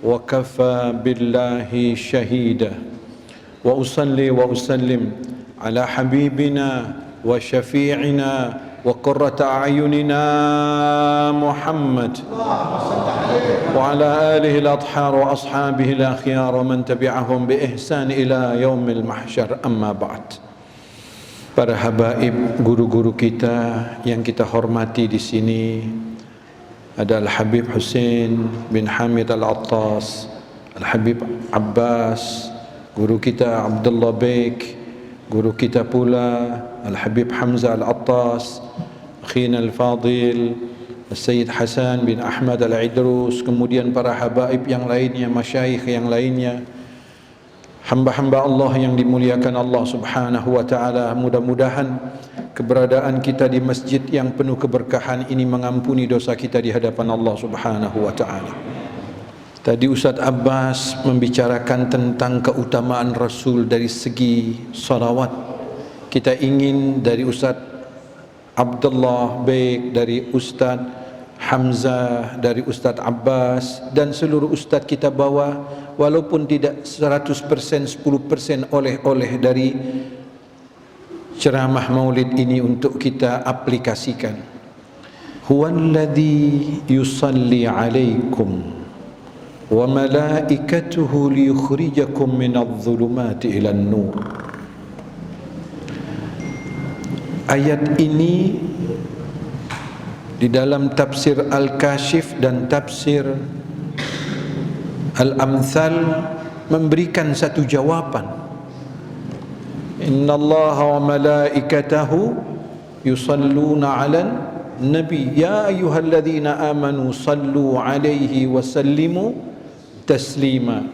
وكفى بالله شهيدا. وأصلي وأسلم على حبيبنا وشفيعنا وقرة أعيننا محمد وعلى آله الأطهار وأصحابه الأخيار ومن تبعهم بإحسان إلى يوم المحشر. أما بعد. Para habaib, guru-guru kita yang kita hormati di sini ada Al-Habib Hussein bin Hamid Al-Attas, Al-Habib Abbas, guru kita Abdullah Baik, guru kita pula Al-Habib Hamzah Al-Attas, Akhina Al-Fadil Sayyid Hasan bin Ahmad Al-Idrus, kemudian para habaib yang lainnya, masyayikh yang lainnya, hamba-hamba Allah yang dimuliakan Allah Subhanahu wa taala. Mudah-mudahan keberadaan kita di masjid yang penuh keberkahan ini mengampuni dosa kita di hadapan Allah Subhanahu wa taala. Tadi Ustaz Abbas membicarakan tentang keutamaan Rasul dari segi salawat. Kita ingin dari Ustaz Abdullah Baik, dari Ustaz Hamzah, dari Ustaz Abbas dan seluruh ustaz kita bawa, walaupun tidak 100%, 10% oleh-oleh dari ceramah maulid ini untuk kita aplikasikan. Huwallazi yusalli alaikum wa malaikatuhu liyukhrijakum minadh-dhulumati ilan nur. Ayat ini di dalam tafsir Al-Kashif dan tafsir Al-Amthal memberikan satu jawaban. Innallaha wa malaikatahu yusalluna 'alan nabi ya ayyuhalladzina amanu sallu 'alaihi wa sallimu taslima.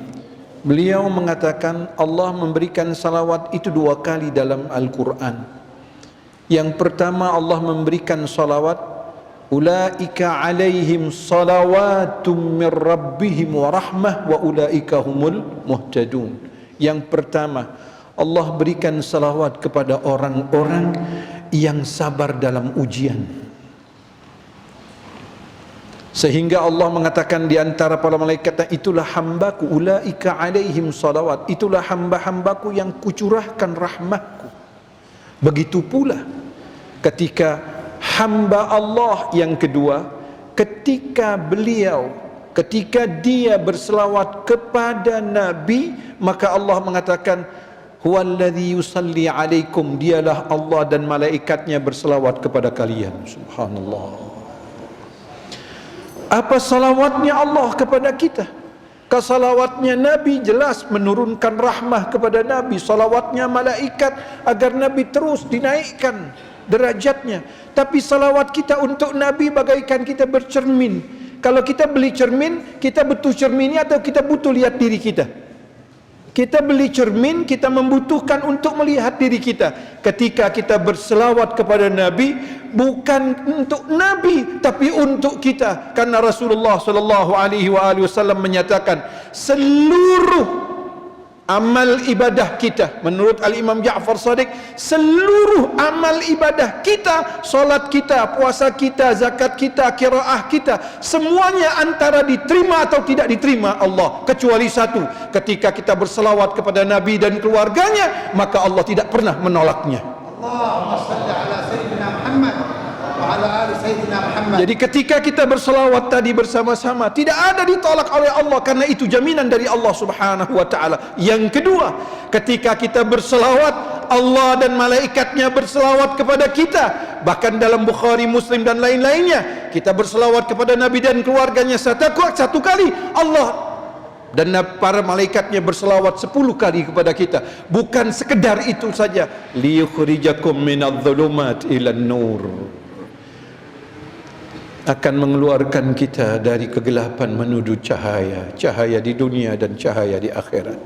Beliau mengatakan Allah memberikan salawat itu 2 kali dalam Al-Quran. Yang pertama Allah memberikan salawat ulaika alaihim salawatum min rabbihim wa rahmah wa ulaika humul muhtadun. Yang pertama Allah berikan salawat kepada orang-orang yang sabar dalam ujian, sehingga Allah mengatakan di antara para malaikat, itulah hambaku, ulaika alaihim salawat, itulah hamba-hambaku yang kucurahkan rahmatku. Begitu pula ketika hamba Allah yang kedua, ketika dia berselawat kepada Nabi, maka Allah mengatakan huwallazi yusalli alaikum, dialah Allah dan malaikatnya berselawat kepada kalian. Subhanallah. Apa salawatnya Allah kepada kita? Salawatnya Nabi jelas menurunkan rahmah kepada Nabi. Salawatnya malaikat agar Nabi terus dinaikkan derajatnya. Tapi salawat kita untuk Nabi bagaikan kita bercermin. Kalau kita beli cermin, kita butuh cerminnya atau kita butuh lihat diri kita? Kita beli cermin, kita membutuhkan untuk melihat diri kita. Ketika kita berselawat kepada Nabi, bukan untuk Nabi tapi untuk kita. Karena Rasulullah sallallahu alaihi wasallam menyatakan seluruh amal ibadah kita, menurut Al-Imam Ja'far Shadiq, seluruh amal ibadah kita, solat kita, puasa kita, zakat kita, qiraah kita, semuanya antara diterima atau tidak diterima Allah, kecuali satu, ketika kita berselawat kepada Nabi dan keluarganya, maka Allah tidak pernah menolaknya. Allahumma shalli ala sayyidina Muhammad wa ala ali sayyidina Muhammad. Jadi ketika kita berselawat tadi bersama-sama, tidak ada ditolak oleh Allah, karena itu jaminan dari Allah Subhanahu wa taala. Yang kedua, ketika kita berselawat, Allah dan malaikatnya berselawat kepada kita. Bahkan dalam Bukhari, Muslim dan lain-lainnya, kita berselawat kepada Nabi dan keluarganya satu kali, Allah dan para malaikatnya berselawat 10 kali kepada kita. Bukan sekedar itu saja, liyukhrijakum minadh-dhulumat ilan nur, akan mengeluarkan kita dari kegelapan menuju cahaya, cahaya di dunia dan cahaya di akhirat.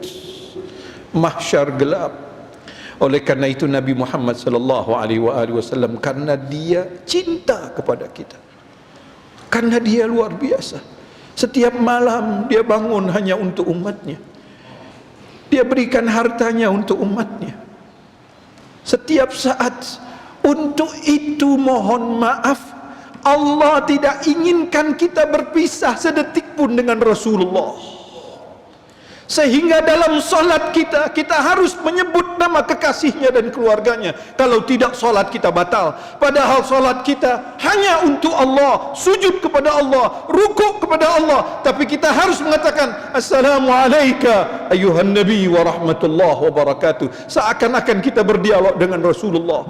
Mahsyar gelap. Oleh karena itu Nabi Muhammad sallallahu alaihi wasallam, karena dia cinta kepada kita, karena dia luar biasa, setiap malam dia bangun hanya untuk umatnya. Dia berikan hartanya untuk umatnya setiap saat. Untuk itu mohon maaf, Allah tidak inginkan kita berpisah sedetik pun dengan Rasulullah. Sehingga dalam solat kita, kita harus menyebut nama kekasihnya dan keluarganya. Kalau tidak, solat kita batal. Padahal solat kita hanya untuk Allah, sujud kepada Allah, rukuk kepada Allah. Tapi kita harus mengatakan Assalamualaikum ayuhan Nabi wa rahmatullahi wa barakatuh. Seakan-akan kita berdialog dengan Rasulullah.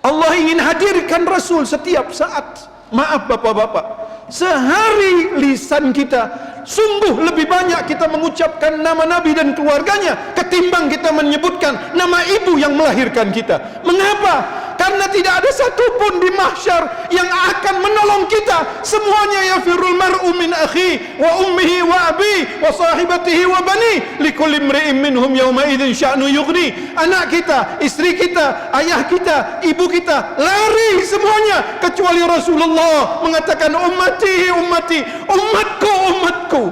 Allah ingin hadirkan Rasul setiap saat. Maaf bapak-bapak, sehari lisan kita sungguh lebih banyak kita mengucapkan nama Nabi dan keluarganya ketimbang kita menyebutkan nama ibu yang melahirkan kita. Mengapa? Karena tidak ada satupun di mahsyar yang akan menolong kita. Semuanya yafirul mar'u min akhi wa ummihi wa abi wa sahibatihi wa bani likulli imri'in minhum yawma idzin sya'nu yughni. Anak kita, istri kita, ayah kita, ibu kita lari semuanya, kecuali Rasulullah mengatakan ummati ummati, umatku umatku.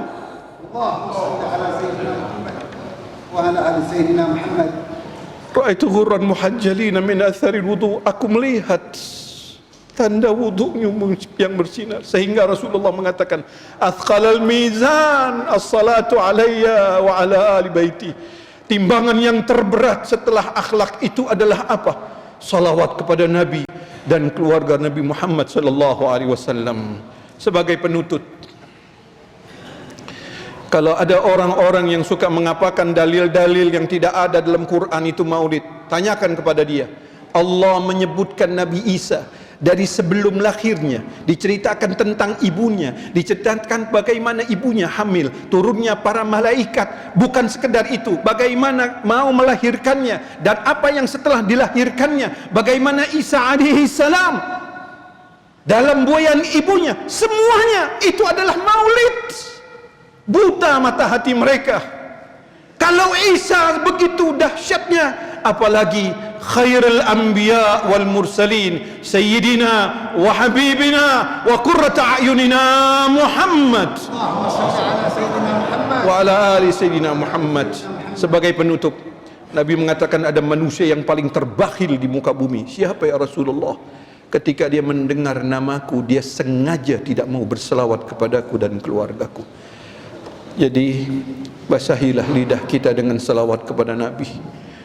Allahumma shalli ala sayyidina Muhammad wa ala ali sayyidina Muhammad. Ra'aitu ghurran muhajjalina min atharil wudu. Aku melihat tanda wudunya yang bersinar, sehingga Rasulullah mengatakan athqalal mizan as-salatu alayya wa ala ali baiti. Timbangan yang terberat setelah akhlak itu adalah apa? Salawat kepada Nabi dan keluarga Nabi Muhammad sallallahu alaihi wasallam. Sebagai penutup, kalau ada orang-orang yang suka mengapakan dalil-dalil yang tidak ada dalam Quran itu maulid, tanyakan kepada dia. Allah menyebutkan Nabi Isa dari sebelum lahirnya, diceritakan tentang ibunya, diceritakan bagaimana ibunya hamil, turunnya para malaikat, bukan sekedar itu, bagaimana mau melahirkannya, dan apa yang setelah dilahirkannya, bagaimana Isa alaihi salam dalam buayan ibunya, semuanya itu adalah maulid. Buta mata hati mereka. Kalau Isa begitu dahsyatnya, apalagi khairul anbiya wal mursalin sayyidina wa habibina wa qurrata a'yunina Muhammad wa ala ali sayyidina Muhammad. Sebagai penutup, Nabi mengatakan ada manusia yang paling terbakhil di muka bumi. Siapa ya Rasulullah? Ketika dia mendengar namaku, dia sengaja tidak mau berselawat kepadaku dan keluargaku. Jadi basahilah lidah kita dengan salawat kepada Nabi.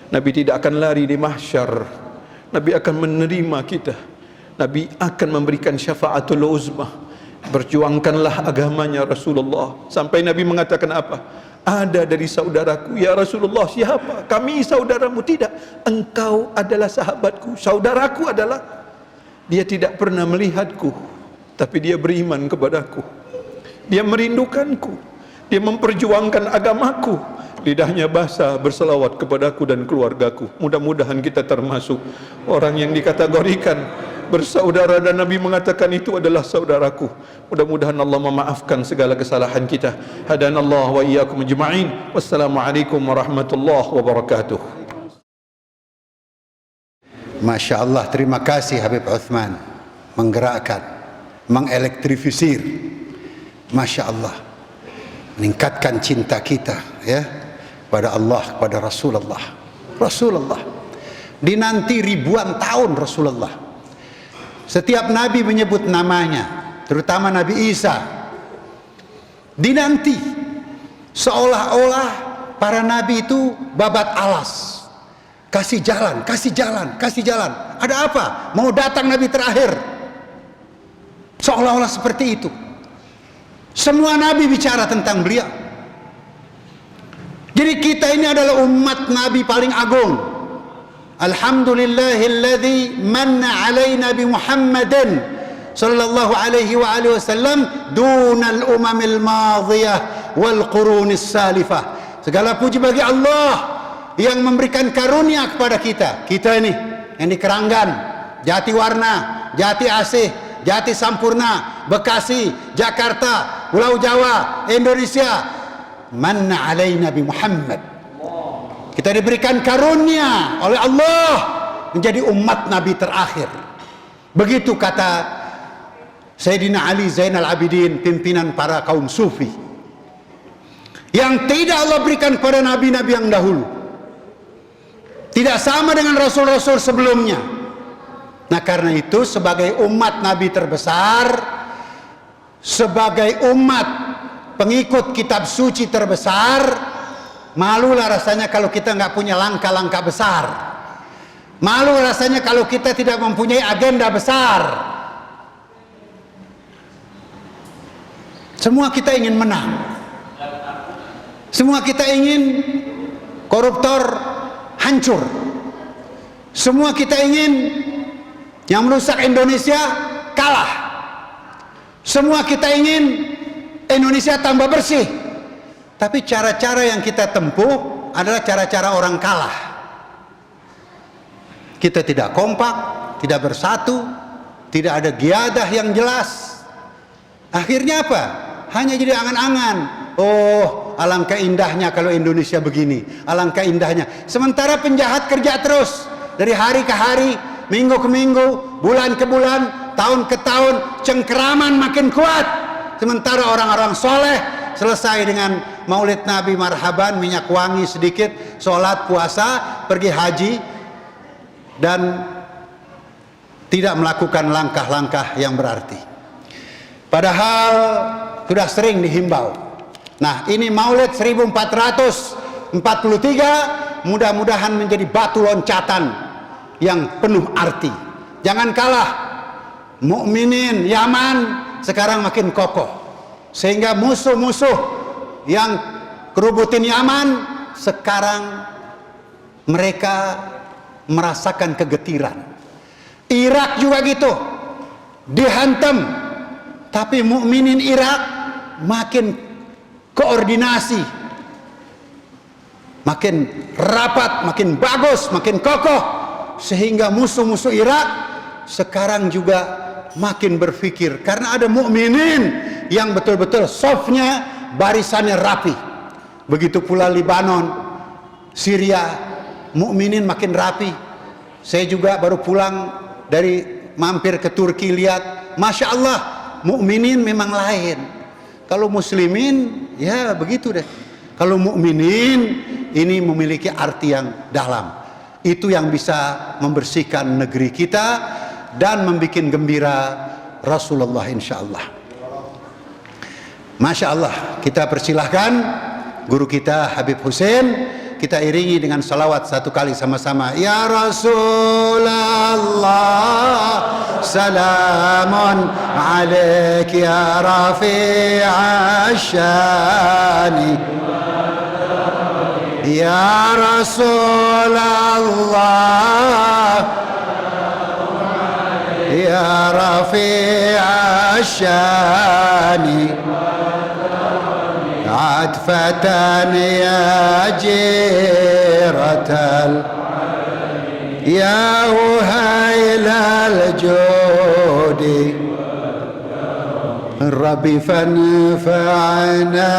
Nabi tidak akan lari di mahsyar. Nabi akan menerima kita. Nabi akan memberikan syafaatul uzmah. Berjuangkanlah agamanya Rasulullah. Sampai Nabi mengatakan apa? Ada dari saudaraku. Ya Rasulullah, siapa? Kami saudaramu. Tidak, engkau adalah sahabatku. Saudaraku adalah, dia tidak pernah melihatku, tapi dia beriman kepadaku. Dia merindukanku. Dia memperjuangkan agamaku. Lidahnya basah berselawat kepadaku dan keluargaku. Mudah-mudahan kita termasuk orang yang dikategorikan bersaudara, dan Nabi mengatakan itu adalah saudaraku. Mudah-mudahan Allah memaafkan segala kesalahan kita. Hadanallahu wa iyyakum ajma'in. Wassalamualaikum warahmatullahi wabarakatuh. Masya Allah, terima kasih Habib Uthman. Menggerakkan, mengelektrifisir. Masya Allah, meningkatkan cinta kita ya pada Allah, kepada Rasulullah. Rasulullah dinanti ribuan tahun. Rasulullah, setiap Nabi menyebut namanya, terutama Nabi Isa, dinanti seolah-olah para Nabi itu babat alas, kasih jalan, kasih jalan, kasih jalan. Ada apa? Mau datang Nabi terakhir, seolah-olah seperti itu. Semua Nabi bicara tentang beliau. Jadi kita ini adalah umat Nabi paling agung. Alhamdulillahilladzi manna alaina bi Muhammadin sallallahu alaihi wa alihi wasallam dunal umamil madhiyah wal qurunis salifah. Segala puji bagi Allah yang memberikan karunia kepada kita. Kita ini yang di Keranggan, Jatiwarna, Jati Asih, Jati Sampurna, Bekasi, Jakarta, Pulau Jawa, Indonesia. Manna alaina bi Muhammad. Kita diberikan karunia oleh Allah menjadi umat Nabi terakhir. Begitu kata Sayyidina Ali Zainal Abidin, pimpinan para kaum sufi. yang tidak Allah berikan kepada nabi-nabi yang dahulu. Tidak sama dengan rasul-rasul sebelumnya. Nah, karena itu sebagai umat nabi terbesar, sebagai umat pengikut kitab suci terbesar, malulah rasanya kalau kita nggak punya langkah-langkah besar. Malu rasanya kalau kita tidak mempunyai agenda besar. Semua kita ingin menang. Semua kita ingin koruptor hancur. Semua kita ingin yang merusak Indonesia kalah. Semua kita ingin Indonesia tambah bersih. Tapi cara-cara yang kita tempuh adalah cara-cara orang kalah. Kita tidak kompak, tidak bersatu, tidak ada giadah yang jelas. Akhirnya apa? Hanya jadi angan-angan. Oh, alangkah indahnya kalau Indonesia begini. Alangkah indahnya. Sementara penjahat kerja terus. Dari hari ke hari, minggu ke minggu, bulan ke bulan, tahun ke tahun. Cengkeraman makin kuat. Sementara orang-orang soleh selesai dengan maulid Nabi marhaban, minyak wangi sedikit, sholat, puasa, pergi haji, dan tidak melakukan langkah-langkah yang berarti. Padahal sudah sering dihimbau. Nah, ini maulid 1443 mudah-mudahan menjadi batu loncatan yang penuh arti. Jangan kalah. Mukminin Yaman sekarang makin kokoh, sehingga musuh-musuh yang kerubutin Yaman sekarang mereka merasakan kegetiran. Irak juga gitu, dihantam, tapi mukminin Irak makin koordinasi, makin rapat, makin bagus, makin kokoh, sehingga musuh-musuh Irak sekarang juga makin berpikir, karena ada mukminin yang betul-betul softnya, barisannya rapi. Begitu pula Libanon, Syria, mukminin makin rapi. Saya juga baru pulang dari mampir ke Turki, lihat, masya Allah, mukminin memang lain. Kalau muslimin, ya begitu deh. Kalau mukminin ini memiliki arti yang dalam. Itu yang bisa membersihkan negeri kita dan membuat gembira Rasulullah insyaallah. Masya Allah, kita persilahkan guru kita Habib Hussein, kita iringi dengan salawat satu kali sama-sama. Ya Rasulullah, salamun alaik ya rafi'asyani. Ya Rasulullah, ya rafi'asyani, عطفة يا جيرة يا وهيل الجود ربي فانفعنا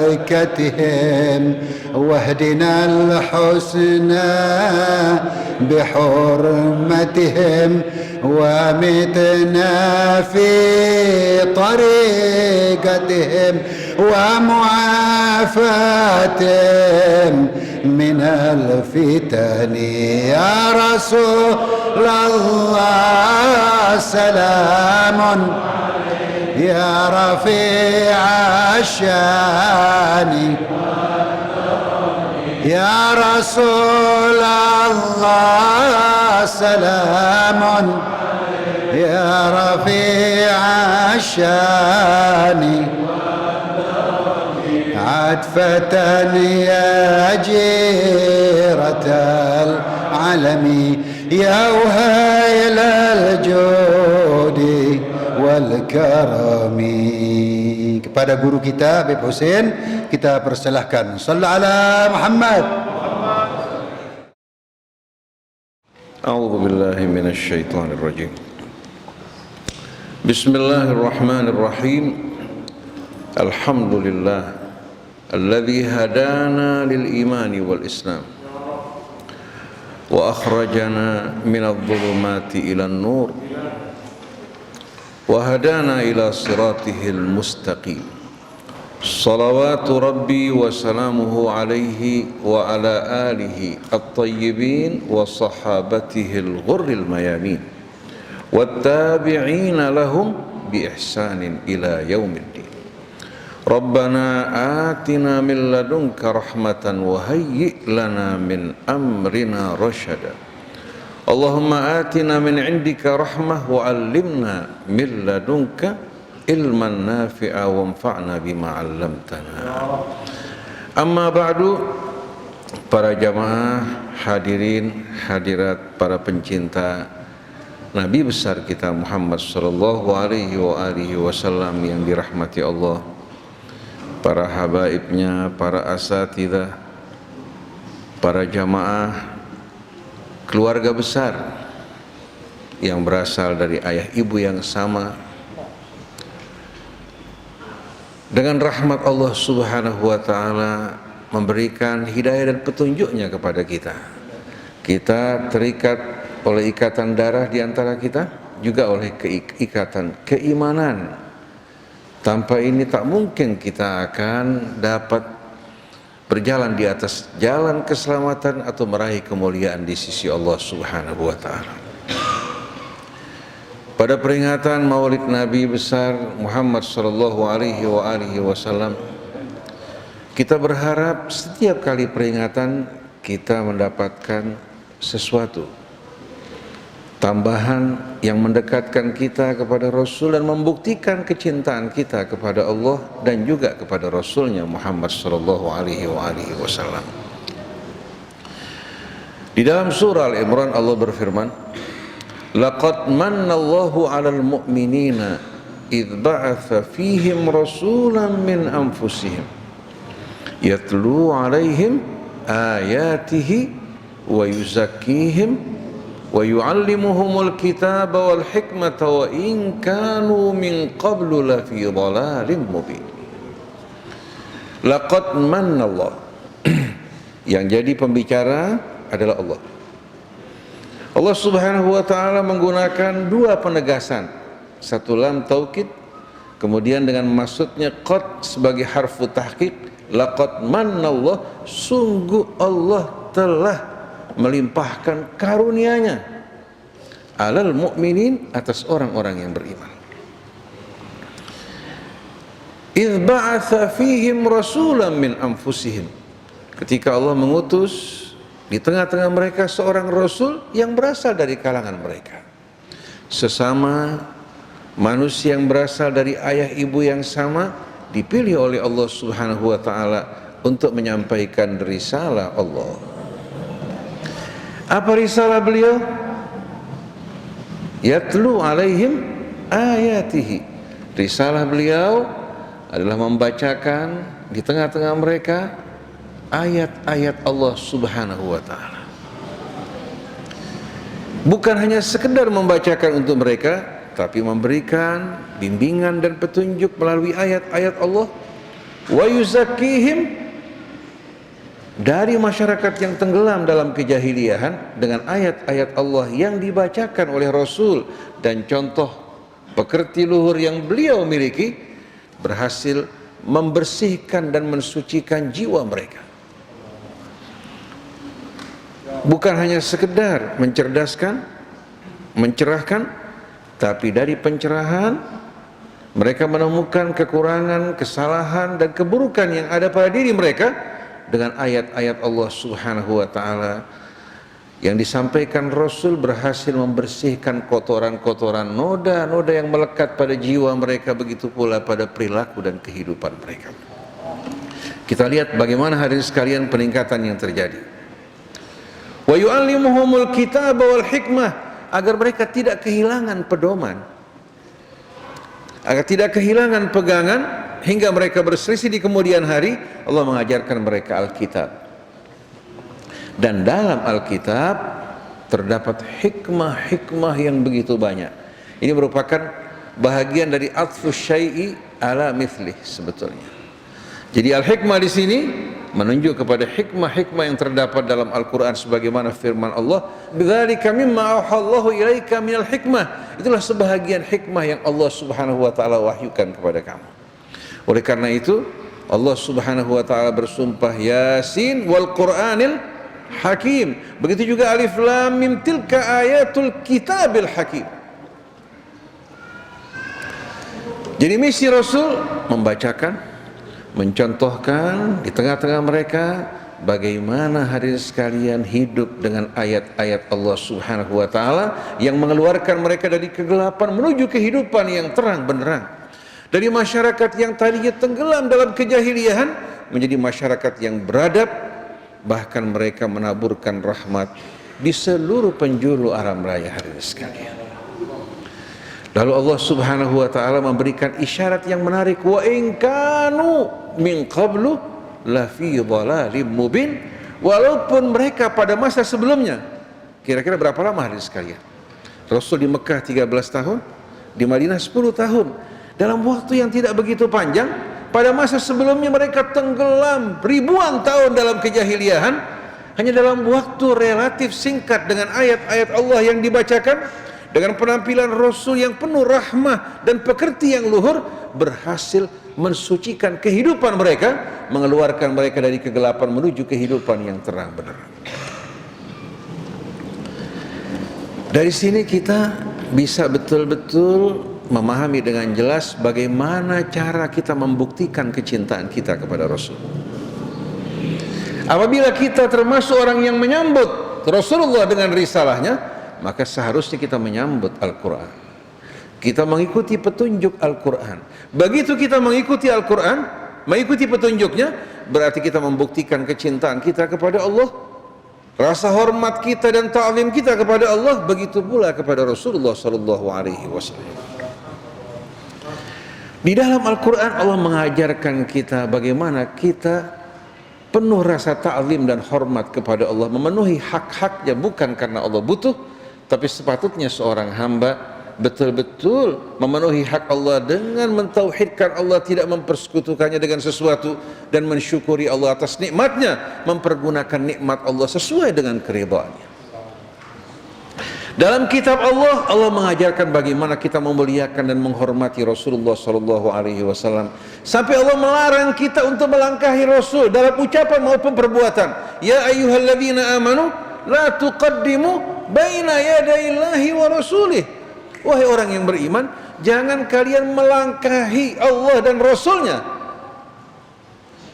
ببركتهم واهدنا الحسنى بحرمتهم ومتنا في طريقتهم ومعافاتهم من الفتن يا رسول الله سلام يا رفيع الشان يا رسول الله سلام يا رفيع الشان عطفة يا جيرة العالم يا وهيل الجود والكرم. Kepada guru kita Habib Hussein kita persilahkan. Sallallahu ala Muhammad. A'udzu billahi minasy syaithanir rajim. Bismillahirrahmanirrahim. Alhamdulillah alladzi hadana lil imani wal islam wa akhrajana minadh dhulumati ilan nur wa hadana ila siratihil mustaqim صلوات ربي وسلامه عليه وعلى آله الطيبين وصحابته الغر الميامين والتابعين لهم بإحسان إلى يوم الدين. ربنا آتنا من لدنك رحمة وهيئ لنا من أمرنا رشدا. اللهم آتنا من عندك رحمة وعلمنا من لدنك ilman nafi'a wanfa'na bima 'allamtana. Amma ba'du, para jamaah, hadirin, hadirat, para pencinta Nabi besar kita Muhammad sallallahu alaihi wasallam yang dirahmati Allah, para habaibnya, para asatidzah, para jamaah, keluarga besar yang berasal dari ayah ibu yang sama. Dengan rahmat Allah subhanahu wa ta'ala memberikan hidayah dan petunjuknya kepada kita. Kita terikat oleh ikatan darah di antara kita, juga oleh ikatan keimanan. Tanpa ini tak mungkin kita akan dapat berjalan di atas jalan keselamatan atau meraih kemuliaan di sisi Allah subhanahu wa ta'ala. Pada peringatan Maulid Nabi besar Muhammad sallallahu alaihi wasallam, kita berharap setiap kali peringatan kita mendapatkan sesuatu tambahan yang mendekatkan kita kepada Rasul dan membuktikan kecintaan kita kepada Allah dan juga kepada Rasulnya Muhammad sallallahu alaihi wasallam. Di dalam surah Al-Imran Allah berfirman, laqad mannallahu 'alal mu'minina idh ba'atha fihim rasulan min anfusihim yatlu 'alaihim ayatihi wa yuzakkihim wa yu'allimuhumul kitaba wal hikmata wa in kanu min qablu lafi dhalalin mubin. Laqad mannallahu, yang jadi pembicara adalah Allah. Allah subhanahu wa ta'ala menggunakan dua penegasan, satu lam taukid, kemudian dengan maksudnya qad sebagai harfu tahqiq. Laqad mannallah, sungguh Allah telah melimpahkan karunia-Nya alal mu'minin, atas orang-orang yang beriman. Idh ba'atha fihim rasulan min anfusihim, ketika Allah mengutus di tengah-tengah mereka seorang Rasul yang berasal dari kalangan mereka. Sesama manusia yang berasal dari ayah ibu yang sama dipilih oleh Allah subhanahu wa ta'ala untuk menyampaikan risalah Allah. Apa risalah beliau? Yatlu alaihim ayatihi. Risalah beliau adalah membacakan di tengah-tengah mereka ayat-ayat Allah subhanahu wa ta'ala. Bukan hanya sekedar membacakan untuk mereka, tapi memberikan bimbingan dan petunjuk melalui ayat-ayat Allah. Wa yuzakkihim, dari masyarakat yang tenggelam dalam kejahiliahan, dengan ayat-ayat Allah yang dibacakan oleh Rasul dan contoh pekerti luhur yang beliau miliki, berhasil membersihkan dan mensucikan jiwa mereka. Bukan hanya sekedar mencerdaskan, mencerahkan, tapi dari pencerahan mereka menemukan kekurangan, kesalahan dan keburukan yang ada pada diri mereka. Dengan ayat-ayat Allah subhanahu wa ta'ala yang disampaikan Rasul, berhasil membersihkan kotoran-kotoran, noda-noda yang melekat pada jiwa mereka, begitu pula pada perilaku dan kehidupan mereka. Kita lihat bagaimana hadirin sekalian peningkatan yang terjadi. Wa yu'allimuhumul kitaba wal hikmah, agar mereka tidak kehilangan pedoman, agar tidak kehilangan pegangan hingga mereka berselisih di kemudian hari. Allah mengajarkan mereka Alkitab, dan dalam Alkitab terdapat hikmah-hikmah yang begitu banyak. Ini merupakan bahagian dari atfus syai'i ala mithlih sebetulnya. Jadi al-hikmah di sini menunjuk kepada hikmah-hikmah yang terdapat dalam Al-Quran, sebagaimana firman Allah, bidzalika mimma auhallahu ilaika minal hikmah, itulah sebahagian hikmah yang Allah subhanahu wa ta'ala wahyukan kepada kamu. Oleh karena itu, Allah Subhanahu wa taala bersumpah, Yasin wal Qur'anil Hakim. Begitu juga Alif Lam Mim, tilka ayatul kitabil hakim. Jadi misi Rasul membacakan, mencontohkan di tengah-tengah mereka bagaimana hadirin sekalian hidup dengan ayat-ayat Allah Subhanahu wa taala yang mengeluarkan mereka dari kegelapan menuju kehidupan yang terang benderang. Dari masyarakat yang tadinya tenggelam dalam kejahiliahan menjadi masyarakat yang beradab, bahkan mereka menaburkan rahmat di seluruh penjuru alam raya hadirin sekalian. Lalu Allah Subhanahu wa taala memberikan isyarat yang menarik, wa in kanu min qablu la fi dhalalim mubin. Walaupun mereka pada masa sebelumnya, kira-kira berapa lama hadirin sekalian? Rasul di Mekah 13 tahun, di Madinah 10 tahun. Dalam waktu yang tidak begitu panjang, pada masa sebelumnya mereka tenggelam ribuan tahun dalam kejahiliahan. Hanya dalam waktu relatif singkat dengan ayat-ayat Allah yang dibacakan, dengan penampilan Rasul yang penuh rahmah dan pekerti yang luhur, berhasil mensucikan kehidupan mereka, mengeluarkan mereka dari kegelapan menuju kehidupan yang terang benderang. Dari sini kita bisa betul-betul memahami dengan jelas bagaimana cara kita membuktikan kecintaan kita kepada Rasul. Apabila kita termasuk orang yang menyambut Rasulullah dengan risalahnya, maka seharusnya kita menyambut Al-Quran. Kita mengikuti petunjuk Al-Quran. Begitu kita mengikuti Al-Quran, mengikuti petunjuknya, berarti kita membuktikan kecintaan kita kepada Allah, rasa hormat kita dan ta'zim kita kepada Allah, begitu pula kepada Rasulullah SAW. Di dalam Al-Quran Allah mengajarkan kita bagaimana kita penuh rasa ta'zim dan hormat kepada Allah, memenuhi hak-haknya bukan karena Allah butuh, tapi sepatutnya seorang hamba betul-betul memenuhi hak Allah dengan mentauhidkan Allah, tidak mempersekutukannya dengan sesuatu, dan mensyukuri Allah atas nikmatnya, mempergunakan nikmat Allah sesuai dengan keridhaannya. Dalam kitab Allah, Allah mengajarkan bagaimana kita memuliakan dan menghormati Rasulullah SAW, sampai Allah melarang kita untuk melangkahi Rasul dalam ucapan maupun perbuatan. Ya ayyuhalladzina amanu la tuqaddimu baina yadayillahi wa rasulih. Wahai orang yang beriman, jangan kalian melangkahi Allah dan Rasulnya.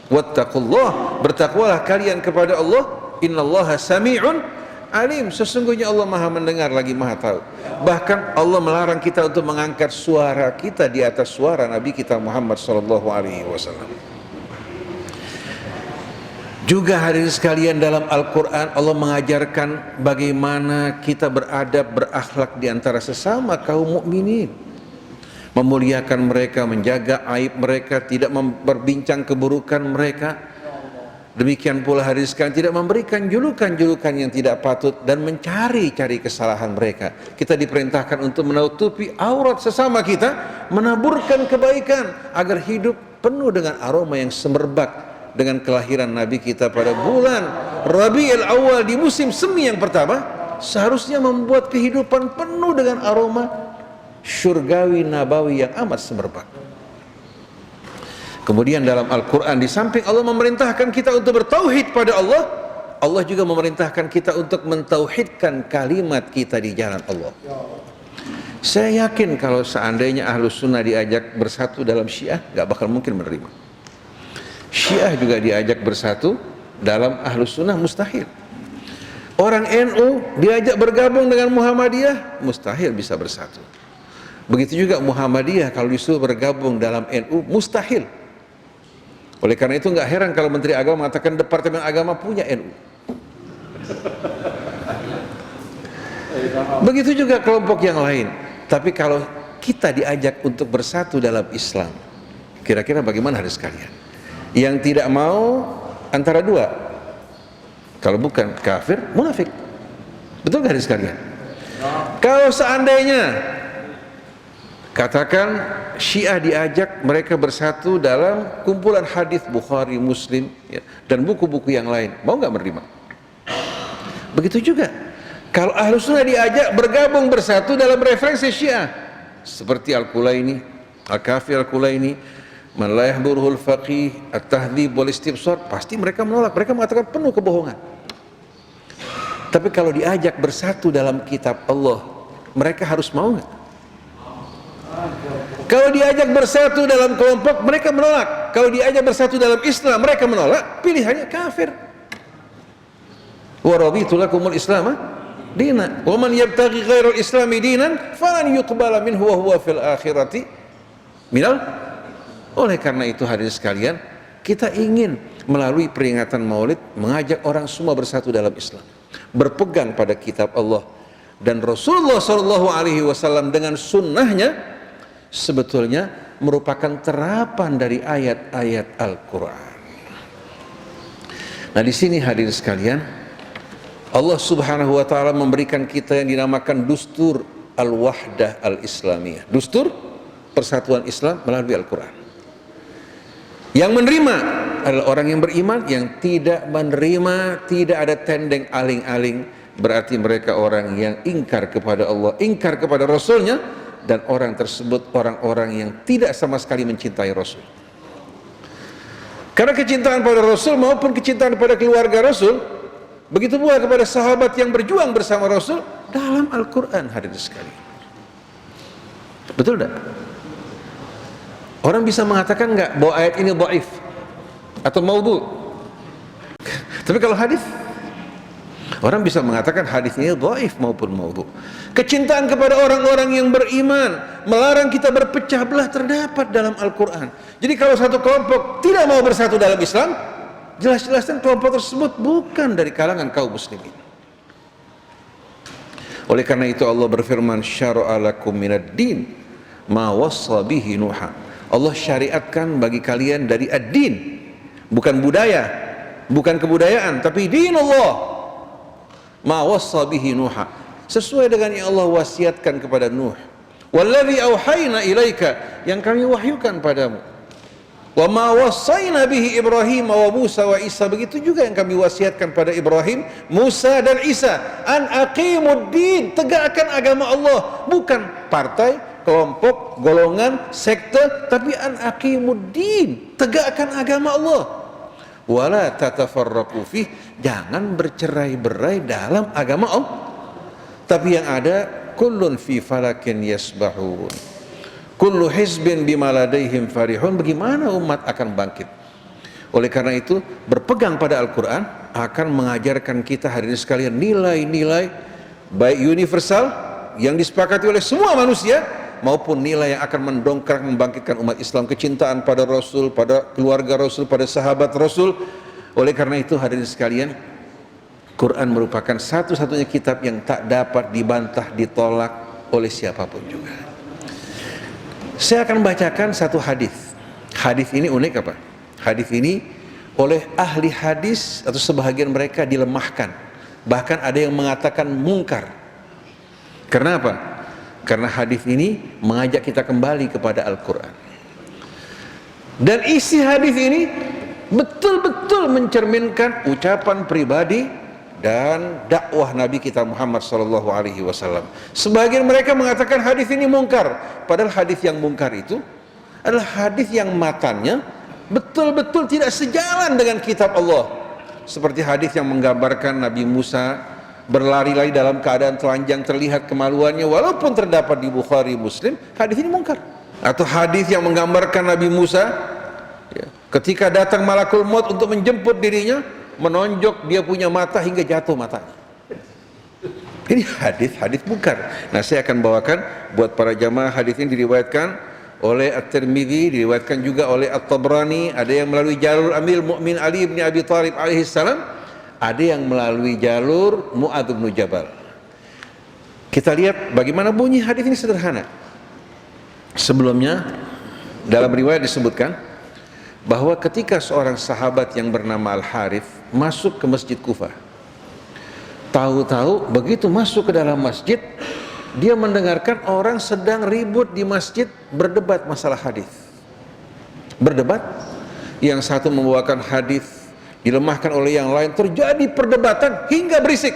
Wattaqullah, bertakwalah kalian kepada Allah. Innallaha sami'un alim, sesungguhnya Allah maha mendengar lagi maha tahu. Bahkan Allah melarang kita untuk mengangkat suara kita di atas suara Nabi kita Muhammad SAW. Juga hadirin sekalian, dalam Al-Quran Allah mengajarkan bagaimana kita beradab, berakhlak di antara sesama kaum mukminin, memuliakan mereka, menjaga aib mereka, tidak memperbincang keburukan mereka. Demikian pula hadirin sekalian, tidak memberikan julukan-julukan yang tidak patut dan mencari-cari kesalahan mereka. Kita diperintahkan untuk menutupi aurat sesama kita, menaburkan kebaikan agar hidup penuh dengan aroma yang semerbak. Dengan kelahiran Nabi kita pada bulan Rabiul Awal di musim semi yang pertama, seharusnya membuat kehidupan penuh dengan aroma syurgawi nabawi yang amat semerbak. Kemudian dalam Al-Quran, di samping Allah memerintahkan kita untuk bertauhid pada Allah, Allah juga memerintahkan kita untuk mentauhidkan kalimat kita di jalan Allah. Saya yakin kalau seandainya Ahlus Sunnah diajak bersatu dalam Syiah, gak bakal mungkin menerima. Syiah juga diajak bersatu dalam Ahlus Sunnah, mustahil. Orang NU diajak bergabung dengan Muhammadiyah, mustahil bisa bersatu. Begitu juga Muhammadiyah kalau disuruh bergabung dalam NU, mustahil. Oleh karena itu nggak heran kalau Menteri Agama mengatakan Departemen Agama punya NU. Begitu juga kelompok yang lain. Tapi kalau kita diajak untuk bersatu dalam Islam, kira-kira bagaimana hadirin sekalian? Yang tidak mau antara dua, kalau bukan kafir, munafik. Betul nggak hadirin sekalian? Kalau seandainya katakan Syiah diajak mereka bersatu dalam kumpulan hadis Bukhari, Muslim, ya, dan buku-buku yang lain, mau nggak menerima? Begitu juga kalau Ahlus Sunnah diajak bergabung bersatu dalam referensi Syiah seperti Al-Kulaini, Al-Kafi Al-Kulaini, man la yahduruhul faqih, at-tahdhib wal istibsar, pasti mereka menolak, mereka mengatakan penuh kebohongan. Tapi kalau diajak bersatu dalam kitab Allah, mereka harus mau nggak? Kalau diajak bersatu dalam kelompok, mereka menolak. Kalau diajak bersatu dalam Islam, mereka menolak. Pilihannya kafir. Wa raditu lakumul Islam dina, wa man yabtaghi ghairal Islami dinan falan yuqbala minhu wa huwa fil akhirati minal. Oleh karena itu hadirin sekalian, kita ingin melalui peringatan Maulid mengajak orang semua bersatu dalam Islam, berpegang pada kitab Allah dan Rasulullah SAW dengan sunnahnya sebetulnya merupakan terapan dari ayat-ayat Al-Quran. Nah, di sini hadirin sekalian, Allah Subhanahu wa taala memberikan kita yang dinamakan Dustur Al-Wahdah Al-Islamiyah. Dustur persatuan Islam melalui Al-Quran. Yang menerima adalah orang yang beriman, yang tidak menerima tidak ada tendeng aling-aling, berarti mereka orang yang ingkar kepada Allah, ingkar kepada Rasulnya, dan orang tersebut orang-orang yang tidak sama sekali mencintai Rasul. Karena kecintaan pada Rasul maupun kecintaan pada keluarga Rasul, begitu pula kepada sahabat yang berjuang bersama Rasul dalam Al-Quran, hadirin sekalian. Betul tidak? Orang bisa mengatakan enggak bahwa ayat ini dhaif atau maudhu. Tapi kalau hadis, orang bisa mengatakan hadis ini dhaif maupun maudhu. Kecintaan kepada orang-orang yang beriman melarang kita berpecah belah terdapat dalam Al-Quran. Jadi kalau satu kelompok tidak mau bersatu dalam Islam, jelas-jelasnya kelompok tersebut bukan dari kalangan kaum muslimin. Oleh karena itu Allah berfirman, syara'a lakum minad din ma wassa bihi Nuha. Allah syariatkan bagi kalian dari ad-din, bukan budaya, bukan kebudayaan, tapi din Allah. Ma wassa bihi Nuha, sesuai dengan yang Allah wasiatkan kepada Nuh. Wallazi auhayna ilaika, yang kami wahyukan padamu. Wa ma wassayna bihi Ibrahim wa Musa wa Isa, begitu juga yang kami wasiatkan pada Ibrahim, Musa dan Isa. An aqimuddin, tegakkan agama Allah, bukan partai, kelompok, golongan, sekte, tapi an aqimuddin, tegakkan agama Allah. Wala tatafarraqu fih, jangan bercerai-berai dalam agama Allah. Tapi yang ada kullun fi falakin yasbahun, kullu hizbin bima ladaihim farihun. Bagaimana umat akan bangkit? Oleh karena itu, berpegang pada Al-Quran akan mengajarkan kita hadirin sekalian nilai-nilai baik universal yang disepakati oleh semua manusia, maupun nilai yang akan mendongkrak membangkitkan umat Islam, kecintaan pada Rasul, pada keluarga Rasul, pada sahabat Rasul. Oleh karena itu hadirin sekalian, Quran merupakan satu-satunya kitab yang tak dapat dibantah, ditolak oleh siapapun juga. Saya akan bacakan satu hadis. Hadis ini unik apa? Hadis ini oleh ahli hadis atau sebahagian mereka dilemahkan. Bahkan ada yang mengatakan mungkar. Kenapa? Karena hadis ini mengajak kita kembali kepada Al-Quran. Dan isi hadis ini betul-betul mencerminkan ucapan pribadi dan dakwah Nabi kita Muhammad SAW. Sebagian mereka mengatakan hadis ini mungkar, padahal hadis yang mungkar itu adalah hadis yang matannya betul-betul tidak sejalan dengan kitab Allah. Seperti hadis yang menggambarkan Nabi Musa berlari-lari dalam keadaan telanjang, terlihat kemaluannya, walaupun terdapat di Bukhari Muslim, hadis ini mungkar. Atau hadis yang menggambarkan Nabi Musa ketika datang malakul maut untuk menjemput dirinya, menonjok dia punya mata hingga jatuh matanya. Ini hadis mungkar. Nah, saya akan bawakan buat para jamaah. Hadis ini diriwayatkan oleh At-Tirmidzi, diriwayatkan juga oleh At-Tabrani, ada yang melalui jalur Amirul Mukminin Ali bin Abi Thalib alaihi salam, ada yang melalui jalur Mu'adz bin Jabal. Kita lihat bagaimana bunyi hadis ini, sederhana. Sebelumnya dalam riwayat disebutkan bahwa ketika seorang sahabat yang bernama Al-Harith masuk ke Masjid Kufah, tahu-tahu begitu masuk ke dalam masjid, dia mendengarkan orang sedang ribut di masjid, berdebat masalah hadis. Berdebat, yang satu membawakan hadis dilemahkan oleh yang lain, terjadi perdebatan hingga berisik.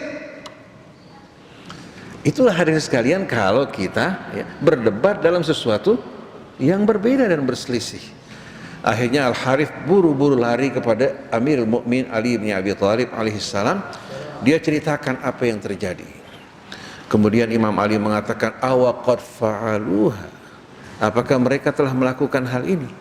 Itulah hadirin sekalian kalau kita berdebat dalam sesuatu yang berbeda dan berselisih. Akhirnya Al-Harith buru-buru lari kepada Amirul Mukminin Ali bin Abi Thalib alaihissalam. Dia ceritakan apa yang terjadi. Kemudian Imam Ali mengatakan, awaqad fa'aluha. Apakah mereka telah melakukan hal ini?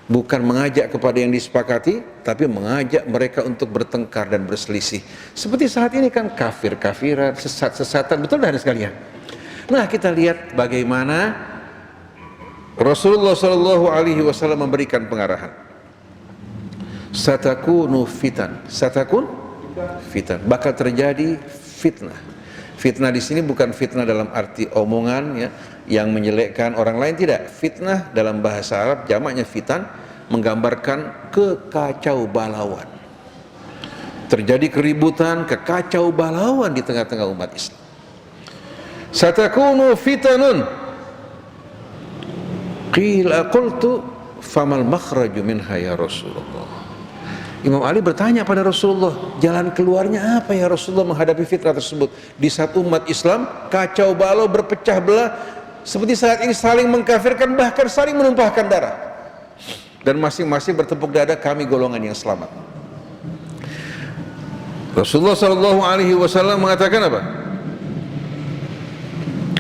Bukan mengajak kepada yang disepakati, tapi mengajak mereka untuk bertengkar dan berselisih. Seperti saat ini kan kafir-kafiran, sesat-sesatan, betul dah sekalian. Nah, kita lihat bagaimana Rasulullah SAW memberikan pengarahan. Satakunu fitan, bakal terjadi fitnah. Fitnah di sini bukan fitnah dalam arti omongan ya, yang menyelekkan orang lain, tidak. Fitnah dalam bahasa Arab jamaknya fitan, menggambarkan kekacau balauan. Terjadi keributan, kekacau balauan di tengah-tengah umat Islam. Satakunu fitanun. Qila qultu famal makhraju minha ya Rasulullah. Imam Ali bertanya pada Rasulullah, jalan keluarnya apa ya Rasulullah menghadapi fitnah tersebut? Di saat umat Islam kacau balau, berpecah belah, seperti saat ini saling mengkafirkan, bahkan saling menumpahkan darah. Dan masing-masing bertepuk dada, kami golongan yang selamat. Rasulullah SAW mengatakan apa?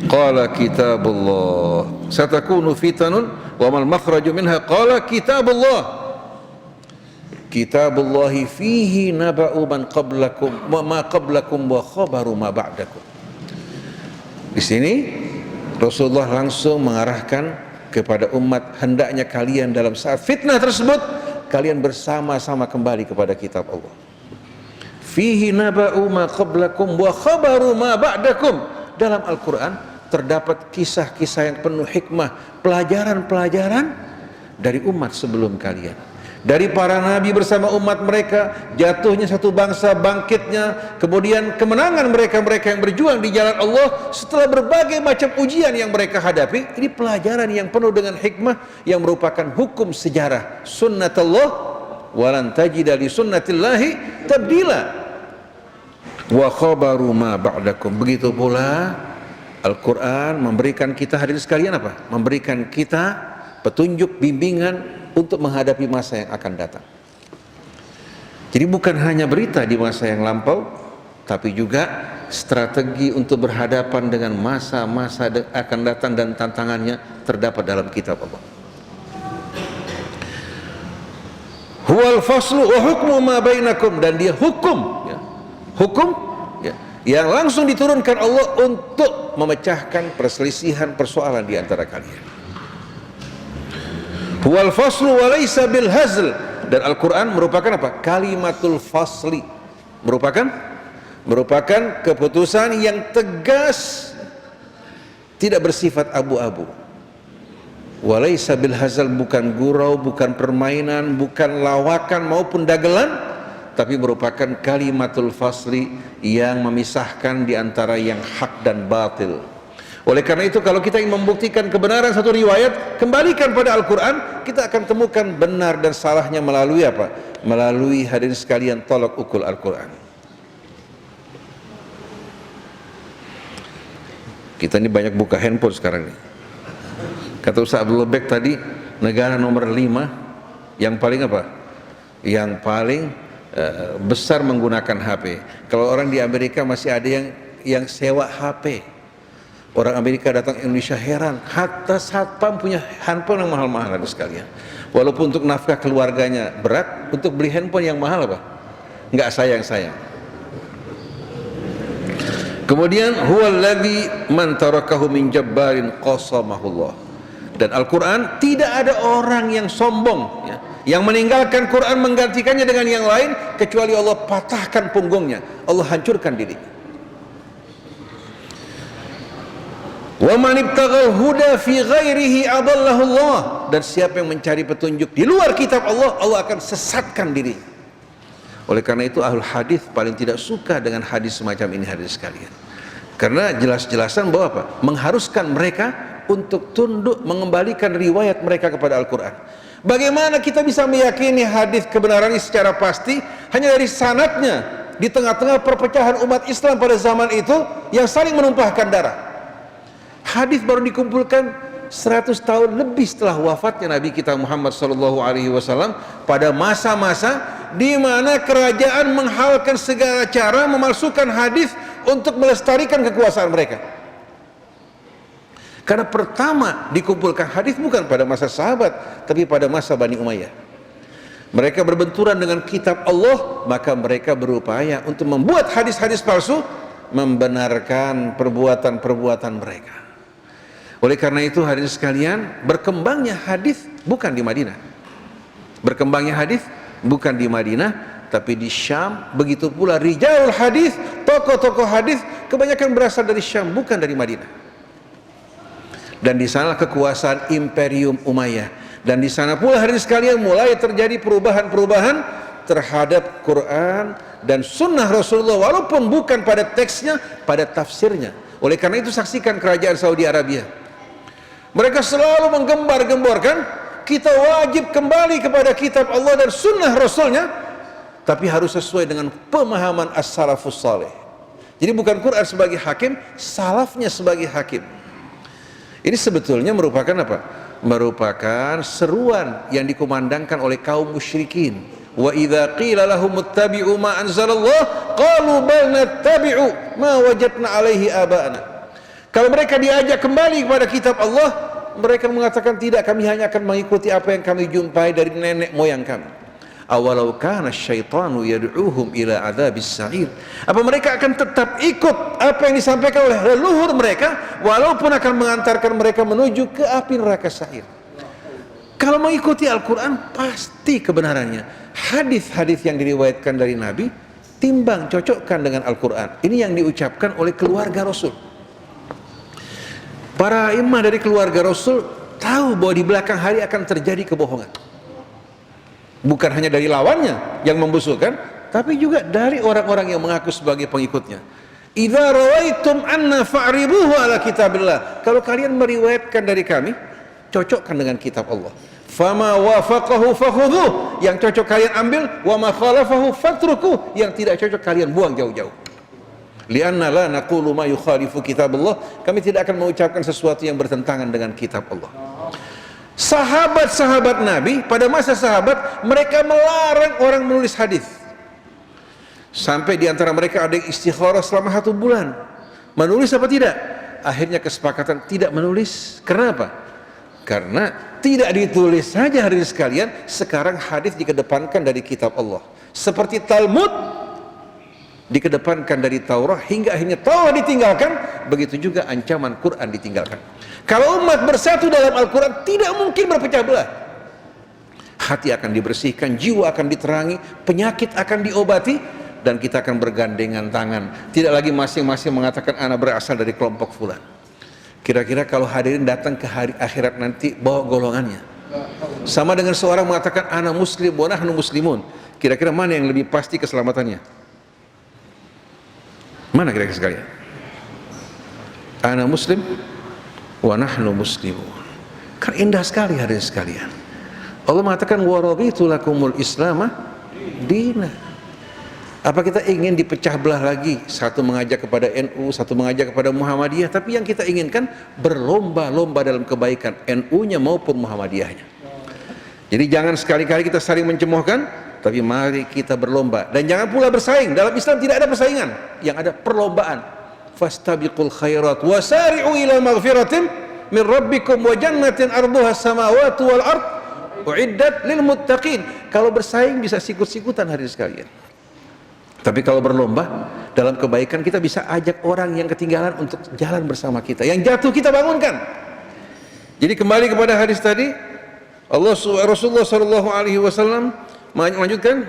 Qala kitabullah satakunu fitanun wa mal makhraju minha, qala kitabullah. Kitabullahi fihi naba'u man qablakum wa ma qablakum wa khabaru ma ba'dakum. Di sini Rasulullah langsung mengarahkan kepada umat, hendaknya kalian dalam saat fitnah tersebut kalian bersama-sama kembali kepada kitab Allah. Fihi naba'u ma qablakum wa khabaru ma ba'dakum. Dalam Al-Quran terdapat kisah-kisah yang penuh hikmah, pelajaran-pelajaran dari umat sebelum kalian, dari para nabi bersama umat mereka, jatuhnya satu bangsa, bangkitnya, kemudian kemenangan mereka-mereka yang berjuang di jalan Allah setelah berbagai macam ujian yang mereka hadapi. Ini pelajaran yang penuh dengan hikmah yang merupakan hukum sejarah, sunnatullah walan tajida li sunnatillahi tabdila wa khabaru ma ba'dakum. Begitu pula Al-Quran memberikan kita, hadirin sekalian, apa? Memberikan kita petunjuk, bimbingan untuk menghadapi masa yang akan datang. Jadi bukan hanya berita di masa yang lampau, tapi juga strategi untuk berhadapan dengan masa-masa akan datang dan tantangannya terdapat dalam kitab Allah. Huwal faslu wa hukmu ma bainakum, dan dia hukum ya. Hukum ya, yang langsung diturunkan Allah untuk memecahkan perselisihan, persoalan di antara kalian. Huwal faslu wa laysa bil hazl, dan Al-Quran merupakan apa? Kalimatul fasli, merupakan keputusan yang tegas, tidak bersifat abu-abu. Wa laysa bil hazl, bukan gurau, bukan permainan, bukan lawakan maupun dagelan, tapi merupakan kalimatul fasli yang memisahkan di antara yang hak dan batil. Oleh karena itu, kalau kita ingin membuktikan kebenaran satu riwayat, kembalikan pada Al-Quran, kita akan temukan benar dan salahnya melalui apa? Melalui, hadirin sekalian, tolak ukur Al-Quran. Kita ini banyak buka handphone sekarang nih. Kata Ustaz Abdul Bek tadi, negara nomor 5 yang paling apa? Yang paling besar menggunakan HP. Kalau orang di Amerika masih ada yang sewa HP. Orang Amerika datang ke Indonesia heran, hatta satpam punya handphone yang mahal-mahal ada sekalian. Walaupun untuk nafkah keluarganya berat, untuk beli handphone yang mahal apa? Enggak sayang-sayang. Kemudian huwallazi man tarakahu min jabbarin qasamahullah. Dan Al-Quran, tidak ada orang yang sombong ya, yang meninggalkan Quran menggantikannya dengan yang lain, kecuali Allah patahkan punggungnya, Allah hancurkan dirinya. Wa man ibtaghal huda fi ghairihi adallahu Allah, dan siapa yang mencari petunjuk di luar kitab Allah, Allah akan sesatkan dirinya. Oleh karena itu ahlul hadis paling tidak suka dengan hadis semacam ini, hadis sekalian, karena jelas-jelasan bahwa apa? Mengharuskan mereka untuk tunduk, mengembalikan riwayat mereka kepada Al-Quran. Bagaimana kita bisa meyakini hadis kebenaran ini secara pasti hanya dari sanadnya di tengah-tengah perpecahan umat Islam pada zaman itu yang saling menumpahkan darah? Hadis baru dikumpulkan 100 tahun lebih setelah wafatnya Nabi kita Muhammad sallallahu alaihi wasallam, pada masa-masa di mana kerajaan menghalalkan segala cara memalsukan hadis untuk melestarikan kekuasaan mereka. Karena pertama dikumpulkan hadis bukan pada masa sahabat, tapi pada masa Bani Umayyah. Mereka berbenturan dengan kitab Allah, maka mereka berupaya untuk membuat hadis-hadis palsu, membenarkan perbuatan-perbuatan mereka. Oleh karena itu hadirin sekalian, berkembangnya hadis bukan di Madinah. Berkembangnya hadis bukan di Madinah, tapi di Syam. Begitu pula rijalul hadis, tokoh-tokoh hadis kebanyakan berasal dari Syam, bukan dari Madinah. Dan di sana kekuasaan Imperium Umayyah. Dan di sana pula hadirin sekalian mulai terjadi perubahan-perubahan terhadap Quran dan Sunnah Rasulullah, walaupun bukan pada teksnya, pada tafsirnya. Oleh karena itu saksikan kerajaan Saudi Arabia. Mereka selalu menggembar-gemborkan kita wajib kembali kepada kitab Allah dan Sunnah Rasulnya, tapi harus sesuai dengan pemahaman as-salafus saleh. Jadi bukan Quran sebagai hakim, salafnya sebagai hakim. Ini sebetulnya merupakan apa? Merupakan seruan yang dikumandangkan oleh kaum musyrikin. Wa idza qila lahum ittabi'u ma anzalallah qalu bal nattabi'u ma wajadna alaihi aba'ana. Kalau mereka diajak kembali kepada kitab Allah, mereka mengatakan tidak, kami hanya akan mengikuti apa yang kami jumpai dari nenek moyang kami. Awalau kana syaitanu yad'uhum ila adzabis sa'ir. Apa mereka akan tetap ikut apa yang disampaikan oleh leluhur mereka walaupun akan mengantarkan mereka menuju ke api neraka sa'ir? Kalau mengikuti Al-Quran pasti kebenarannya. Hadis-hadis yang diriwayatkan dari Nabi timbang cocokkan dengan Al-Quran. Ini yang diucapkan oleh keluarga Rasul. Para imam dari keluarga Rasul tahu bahwa di belakang hari akan terjadi kebohongan. Bukan hanya dari lawannya yang membusukkan, tapi juga dari orang-orang yang mengaku sebagai pengikutnya. Idza rawaitum anna fa'ribuhu ala kitabillah. Kalau kalian meriwayatkan dari kami, cocokkan dengan kitab Allah. Fama wafaqahu fakhudhuh. Yang cocok kalian ambil, wa ma khalafahu fatrukuh. Yang tidak cocok kalian buang jauh-jauh. Lianna la naqulu ma yukhalifu kitaballah. Kami tidak akan mengucapkan sesuatu yang bertentangan dengan kitab Allah. Sahabat-sahabat Nabi pada masa sahabat, mereka melarang orang menulis hadis. Sampai di antara mereka ada yang istikharah selama 1 bulan. Menulis apa tidak? Akhirnya kesepakatan tidak menulis. Kenapa? Karena tidak ditulis saja hadirin sekalian, sekarang hadis dikedepankan dari kitab Allah. Seperti Talmud dikedepankan dari Taurat hingga akhirnya Taurat ditinggalkan, begitu juga ancaman Quran ditinggalkan. Kalau umat bersatu dalam Al-Quran tidak mungkin berpecah belah. Hati akan dibersihkan, jiwa akan diterangi, penyakit akan diobati, dan kita akan bergandengan tangan. Tidak lagi masing-masing mengatakan ana berasal dari kelompok fulan. Kira-kira kalau hadirin datang ke hari akhirat nanti bawa golongannya. Sama dengan seorang mengatakan ana muslim wa nahnu muslimun. Kira-kira mana yang lebih pasti keselamatannya? Mana kira-kira sekalian? Ana muslim wa nahnu muslimun. Kan indah sekali hadirin sekalian. Allah mengatakan wa raditu lakumul islama dina. Apa kita ingin dipecah belah lagi? Satu mengajak kepada NU, satu mengajak kepada Muhammadiyah, tapi yang kita inginkan berlomba-lomba dalam kebaikan, NU-nya maupun Muhammadiyahnya. Jadi jangan sekali-kali kita saling mencemoohkan, tapi mari kita berlomba. Dan jangan pula bersaing. Dalam Islam tidak ada persaingan, yang ada perlombaan. Fastabiqul khairat wasari'u ila maghfiratin min rabbikum wa jannatin arduha samawati wal ard uiddat lil muttaqin. Kalau bersaing bisa sikut-sikutan hadirin sekalian. Tapi kalau berlomba dalam kebaikan, kita bisa ajak orang yang ketinggalan untuk jalan bersama kita. Yang jatuh kita bangunkan. Jadi kembali kepada hadis tadi, Rasulullah sallallahu alaihi wasallam melanjutkan,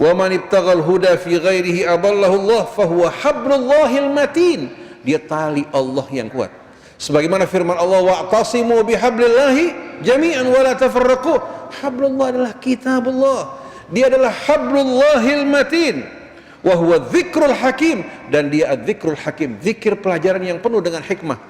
wa man ibtaghal huda fi ghairihi adallahu Allah fa huwa hablullahil matin. Dia tali Allah yang kuat. Sebagaimana firman Allah, wa'tasimu bihablillahi jami'an wa la tafarraqu. Hablullah adalah kitabullah. Dia adalah hablullahil matin. Wa huwa dzikrul hakim, dan dia adzzikrul hakim, zikir pelajaran yang penuh dengan hikmah.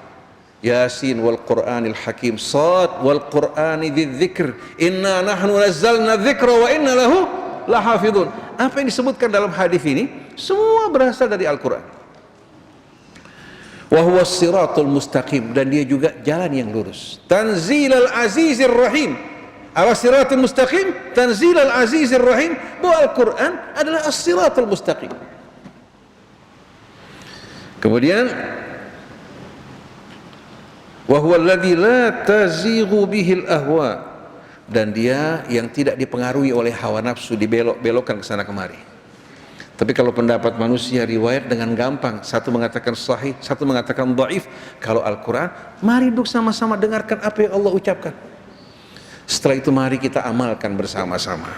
Yasin wal Qur'anil hakim, Shad wal Qur'ani dzidzikr, inna nahnu nazzalna dzikra wa inna lahu lahafidun. Apa yang disebutkan dalam hadis ini semua berasal dari Al-Quran. Wa huwa siratul mustaqim, dan dia juga jalan yang lurus. Tanzilal azizir rahim. Ala siratul mustaqim, tanzilal azizir rahim. Bahwa Al-Quran adalah as-siratul mustaqim. Kemudian wa huwa alladzi la tazighu bihil ahwa, dan dia yang tidak dipengaruhi oleh hawa nafsu, dibelok-belokkan ke sana kemari. Tapi kalau pendapat manusia riwayat dengan gampang, satu mengatakan sahih, satu mengatakan dhaif. Kalau Al-Quran, mari duduk sama-sama dengarkan apa yang Allah ucapkan. Setelah itu mari kita amalkan bersama-sama.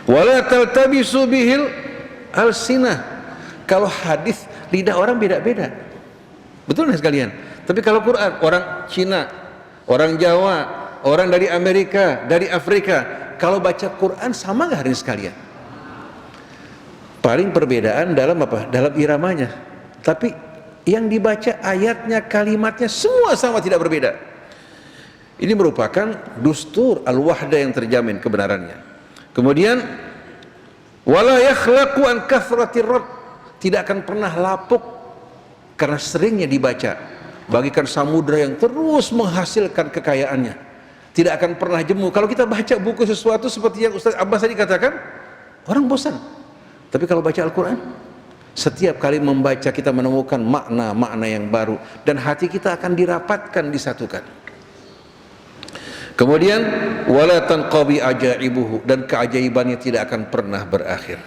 Wala taltabisu bihil alsinah. Kalau hadis lidah orang beda-beda, betul nggak sekalian? Tapi kalau Quran, orang Cina, orang Jawa, orang dari Amerika, dari Afrika, kalau baca Quran sama nggak hari ini sekalian? Paling perbedaan dalam apa? Dalam iramanya. Tapi yang dibaca ayatnya, kalimatnya semua sama, tidak berbeda. Ini merupakan dustur al-wahdah yang terjamin kebenarannya. Kemudian wala yakhlaqu an kathratir radd, tidak akan pernah lapuk karena seringnya dibaca. Bagikan samudra yang terus menghasilkan kekayaannya, tidak akan pernah jemu. Kalau kita baca buku sesuatu seperti yang Ustaz Abbas tadi katakan, orang bosan. Tapi kalau baca Al-Quran, setiap kali membaca kita menemukan makna-makna yang baru, dan hati kita akan dirapatkan, disatukan. Kemudian wala tanqabi ajaibuhu, dan keajaibannya tidak akan pernah berakhir.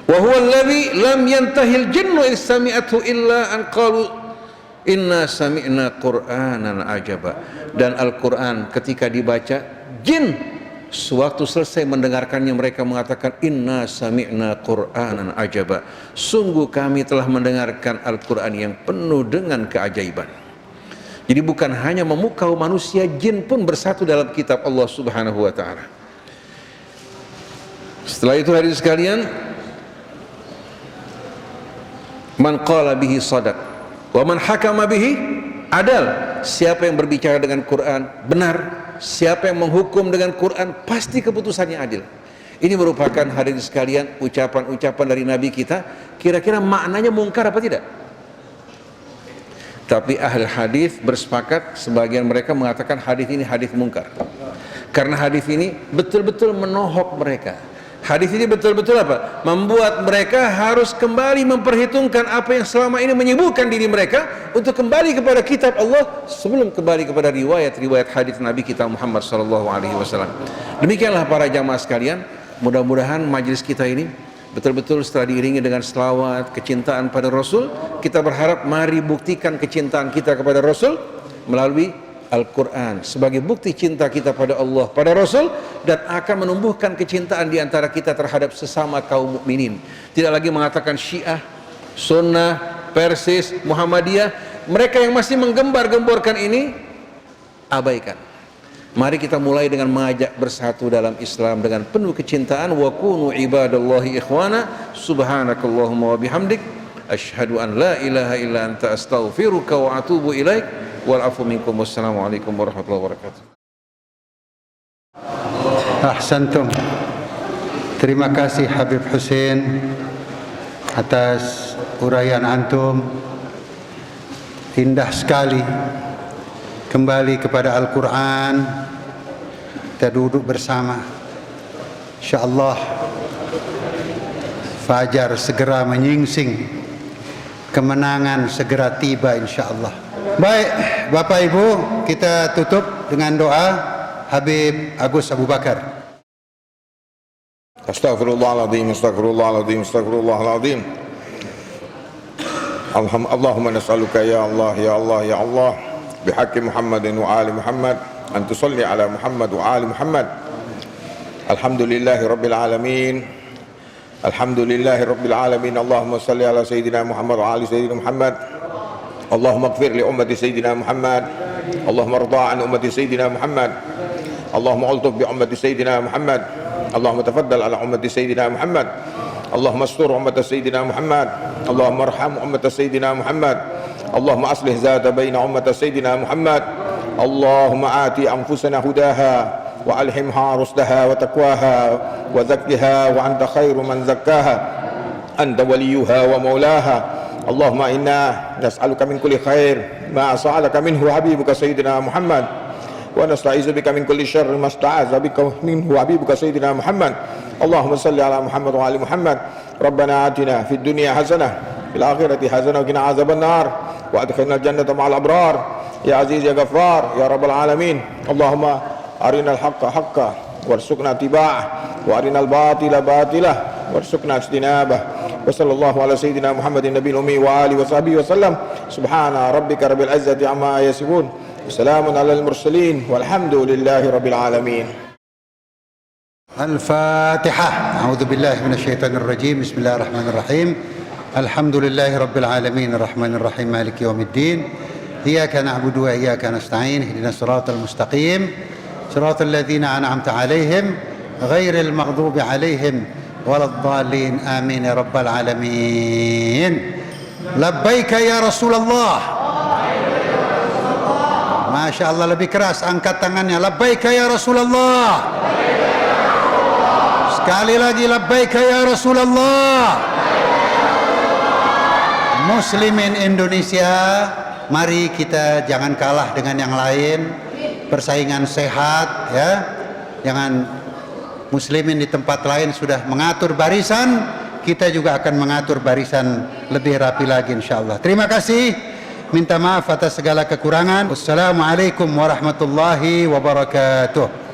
Wa huwa alladzi lam yantahil jinnu iz sami'athu illa an qalu inna sami'na qur'anan ajaba. Dan Al-Quran ketika dibaca, jin sewaktu selesai mendengarkannya mereka mengatakan inna sami'na qur'anan ajaba, sungguh kami telah mendengarkan Al-Quran yang penuh dengan keajaiban. Jadi bukan hanya memukau manusia, jin pun bersatu dalam kitab Allah Subhanahu wa ta'ala. Setelah itu hadirin sekalian, man qala bihi sadaq wa man hakama bihi adal. Siapa yang berbicara dengan Quran benar, siapa yang menghukum dengan Quran pasti keputusannya adil. Ini merupakan hadirin sekalian ucapan-ucapan dari Nabi kita. Kira-kira maknanya mungkar apa tidak? Tapi ahli hadis bersepakat, sebagian mereka mengatakan hadis ini hadis mungkar. Karena hadis ini betul-betul menohok mereka. Hadis ini betul-betul apa? Membuat mereka harus kembali memperhitungkan apa yang selama ini menyibukkan diri mereka untuk kembali kepada kitab Allah sebelum kembali kepada riwayat-riwayat hadis Nabi kita Muhammad SAW. Demikianlah para jamaah sekalian, mudah-mudahan majelis kita ini betul-betul setelah diiringi dengan selawat, kecintaan pada Rasul, kita berharap mari buktikan kecintaan kita kepada Rasul melalui Al-Quran sebagai bukti cinta kita pada Allah, pada Rasul, dan akan menumbuhkan kecintaan di antara kita terhadap sesama kaum mukminin. Tidak lagi mengatakan Syiah, Sunnah, Persis, Muhammadiyah. Mereka yang masih menggembar-gemborkan ini, abaikan. Mari kita mulai dengan mengajak bersatu dalam Islam dengan penuh kecintaan. Wa kunu ibadallahi ikhwana. Subhanakallahumma wa bihamdik, asyhadu an la ilaha illa anta astaghfiruka wa atubu ilaik. Wal afu minkum. Wassalamualaikum warahmatullahi wabarakatuh. Ahsantum. Terima kasih Habib Hussein atas uraian antum. Indah sekali. Kembali kepada Al-Quran, kita duduk bersama. InsyaAllah fajar segera menyingsing, kemenangan segera tiba insyaAllah. Baik Bapak Ibu, kita tutup dengan doa Habib Agus Abu Bakar. Astaghfirullahaladzim, astaghfirullahaladzim, astaghfirullahaladzim. Allahumma nas'aluka ya Allah, ya Allah, ya Allah, بحق محمد وآل محمد أن تصلي على محمد وآل محمد. الحمد لله رب العالمين، الحمد لله رب العالمين. اللهم صل على سيدنا محمد وآل سيدنا محمد. اللهم اغفر لأمة سيدنا محمد. اللهم ارضى عن أمة سيدنا محمد. اللهم ألطف بأمة سيدنا محمد. اللهم تفضل على أمة سيدنا محمد. اللهم استر أمة سيدنا محمد. اللهم ارحم أمة سيدنا محمد. اللهم أصلح ذات بين أمة سيدنا محمد. اللهم آت أنفسنا هداها وألهمها رشدها وتقواها وزكها وأنت خير من زكاها. أنت وليها ومولاها اللهم إنا نسألك من كل خير ما سألك منه حبيبك سيدنا محمد ونستعيذ بك من كل شر ما استعاذ بك منه حبيبك سيدنا محمد اللهم صل على محمد وعلى محمد ربنا آتنا في الدنيا حسنة في الآخرة حسنة وقنا عذاب النار وأدخلنا الجنة مع الأبرار يا عزيز يا غفار يا رب العالمين اللهم أرنا الحق حقا وارزقنا اتباعه وأرنا الباطل باطلا وارزقنا اجتنابه وصلى الله على سيدنا محمد النبي الأمي وآله وصحبه وسلم سبحان ربك رب العزة عما يصفون وسلام على المرسلين والحمد لله رب العالمين. الفاتحة. أعوذ بالله من الشيطان الرجيم. بسم الله الرحمن الرحيم. الحمد لله رب العالمين الرحمن الرحيم مالك يوم الدين إياك نعبد وإياك نستعين اهدنا الصراط المستقيم صراط الذين أنعمت عليهم غير المغضوب عليهم ولا الضالين آمين يا رب العالمين. لبيك يا رسول الله. Masya Allah, lebih keras, angkat tangannya. Labbaika ya Rasulullah. Sekali lagi, labbaika ya Rasulullah. Muslimin Indonesia, mari kita jangan kalah dengan yang lain. Persaingan sehat ya. Jangan muslimin di tempat lain sudah mengatur barisan, kita juga akan mengatur barisan lebih rapi lagi insyaallah. Terima kasih. Minta maaf atas segala kekurangan. Wassalamualaikum warahmatullahi wabarakatuh.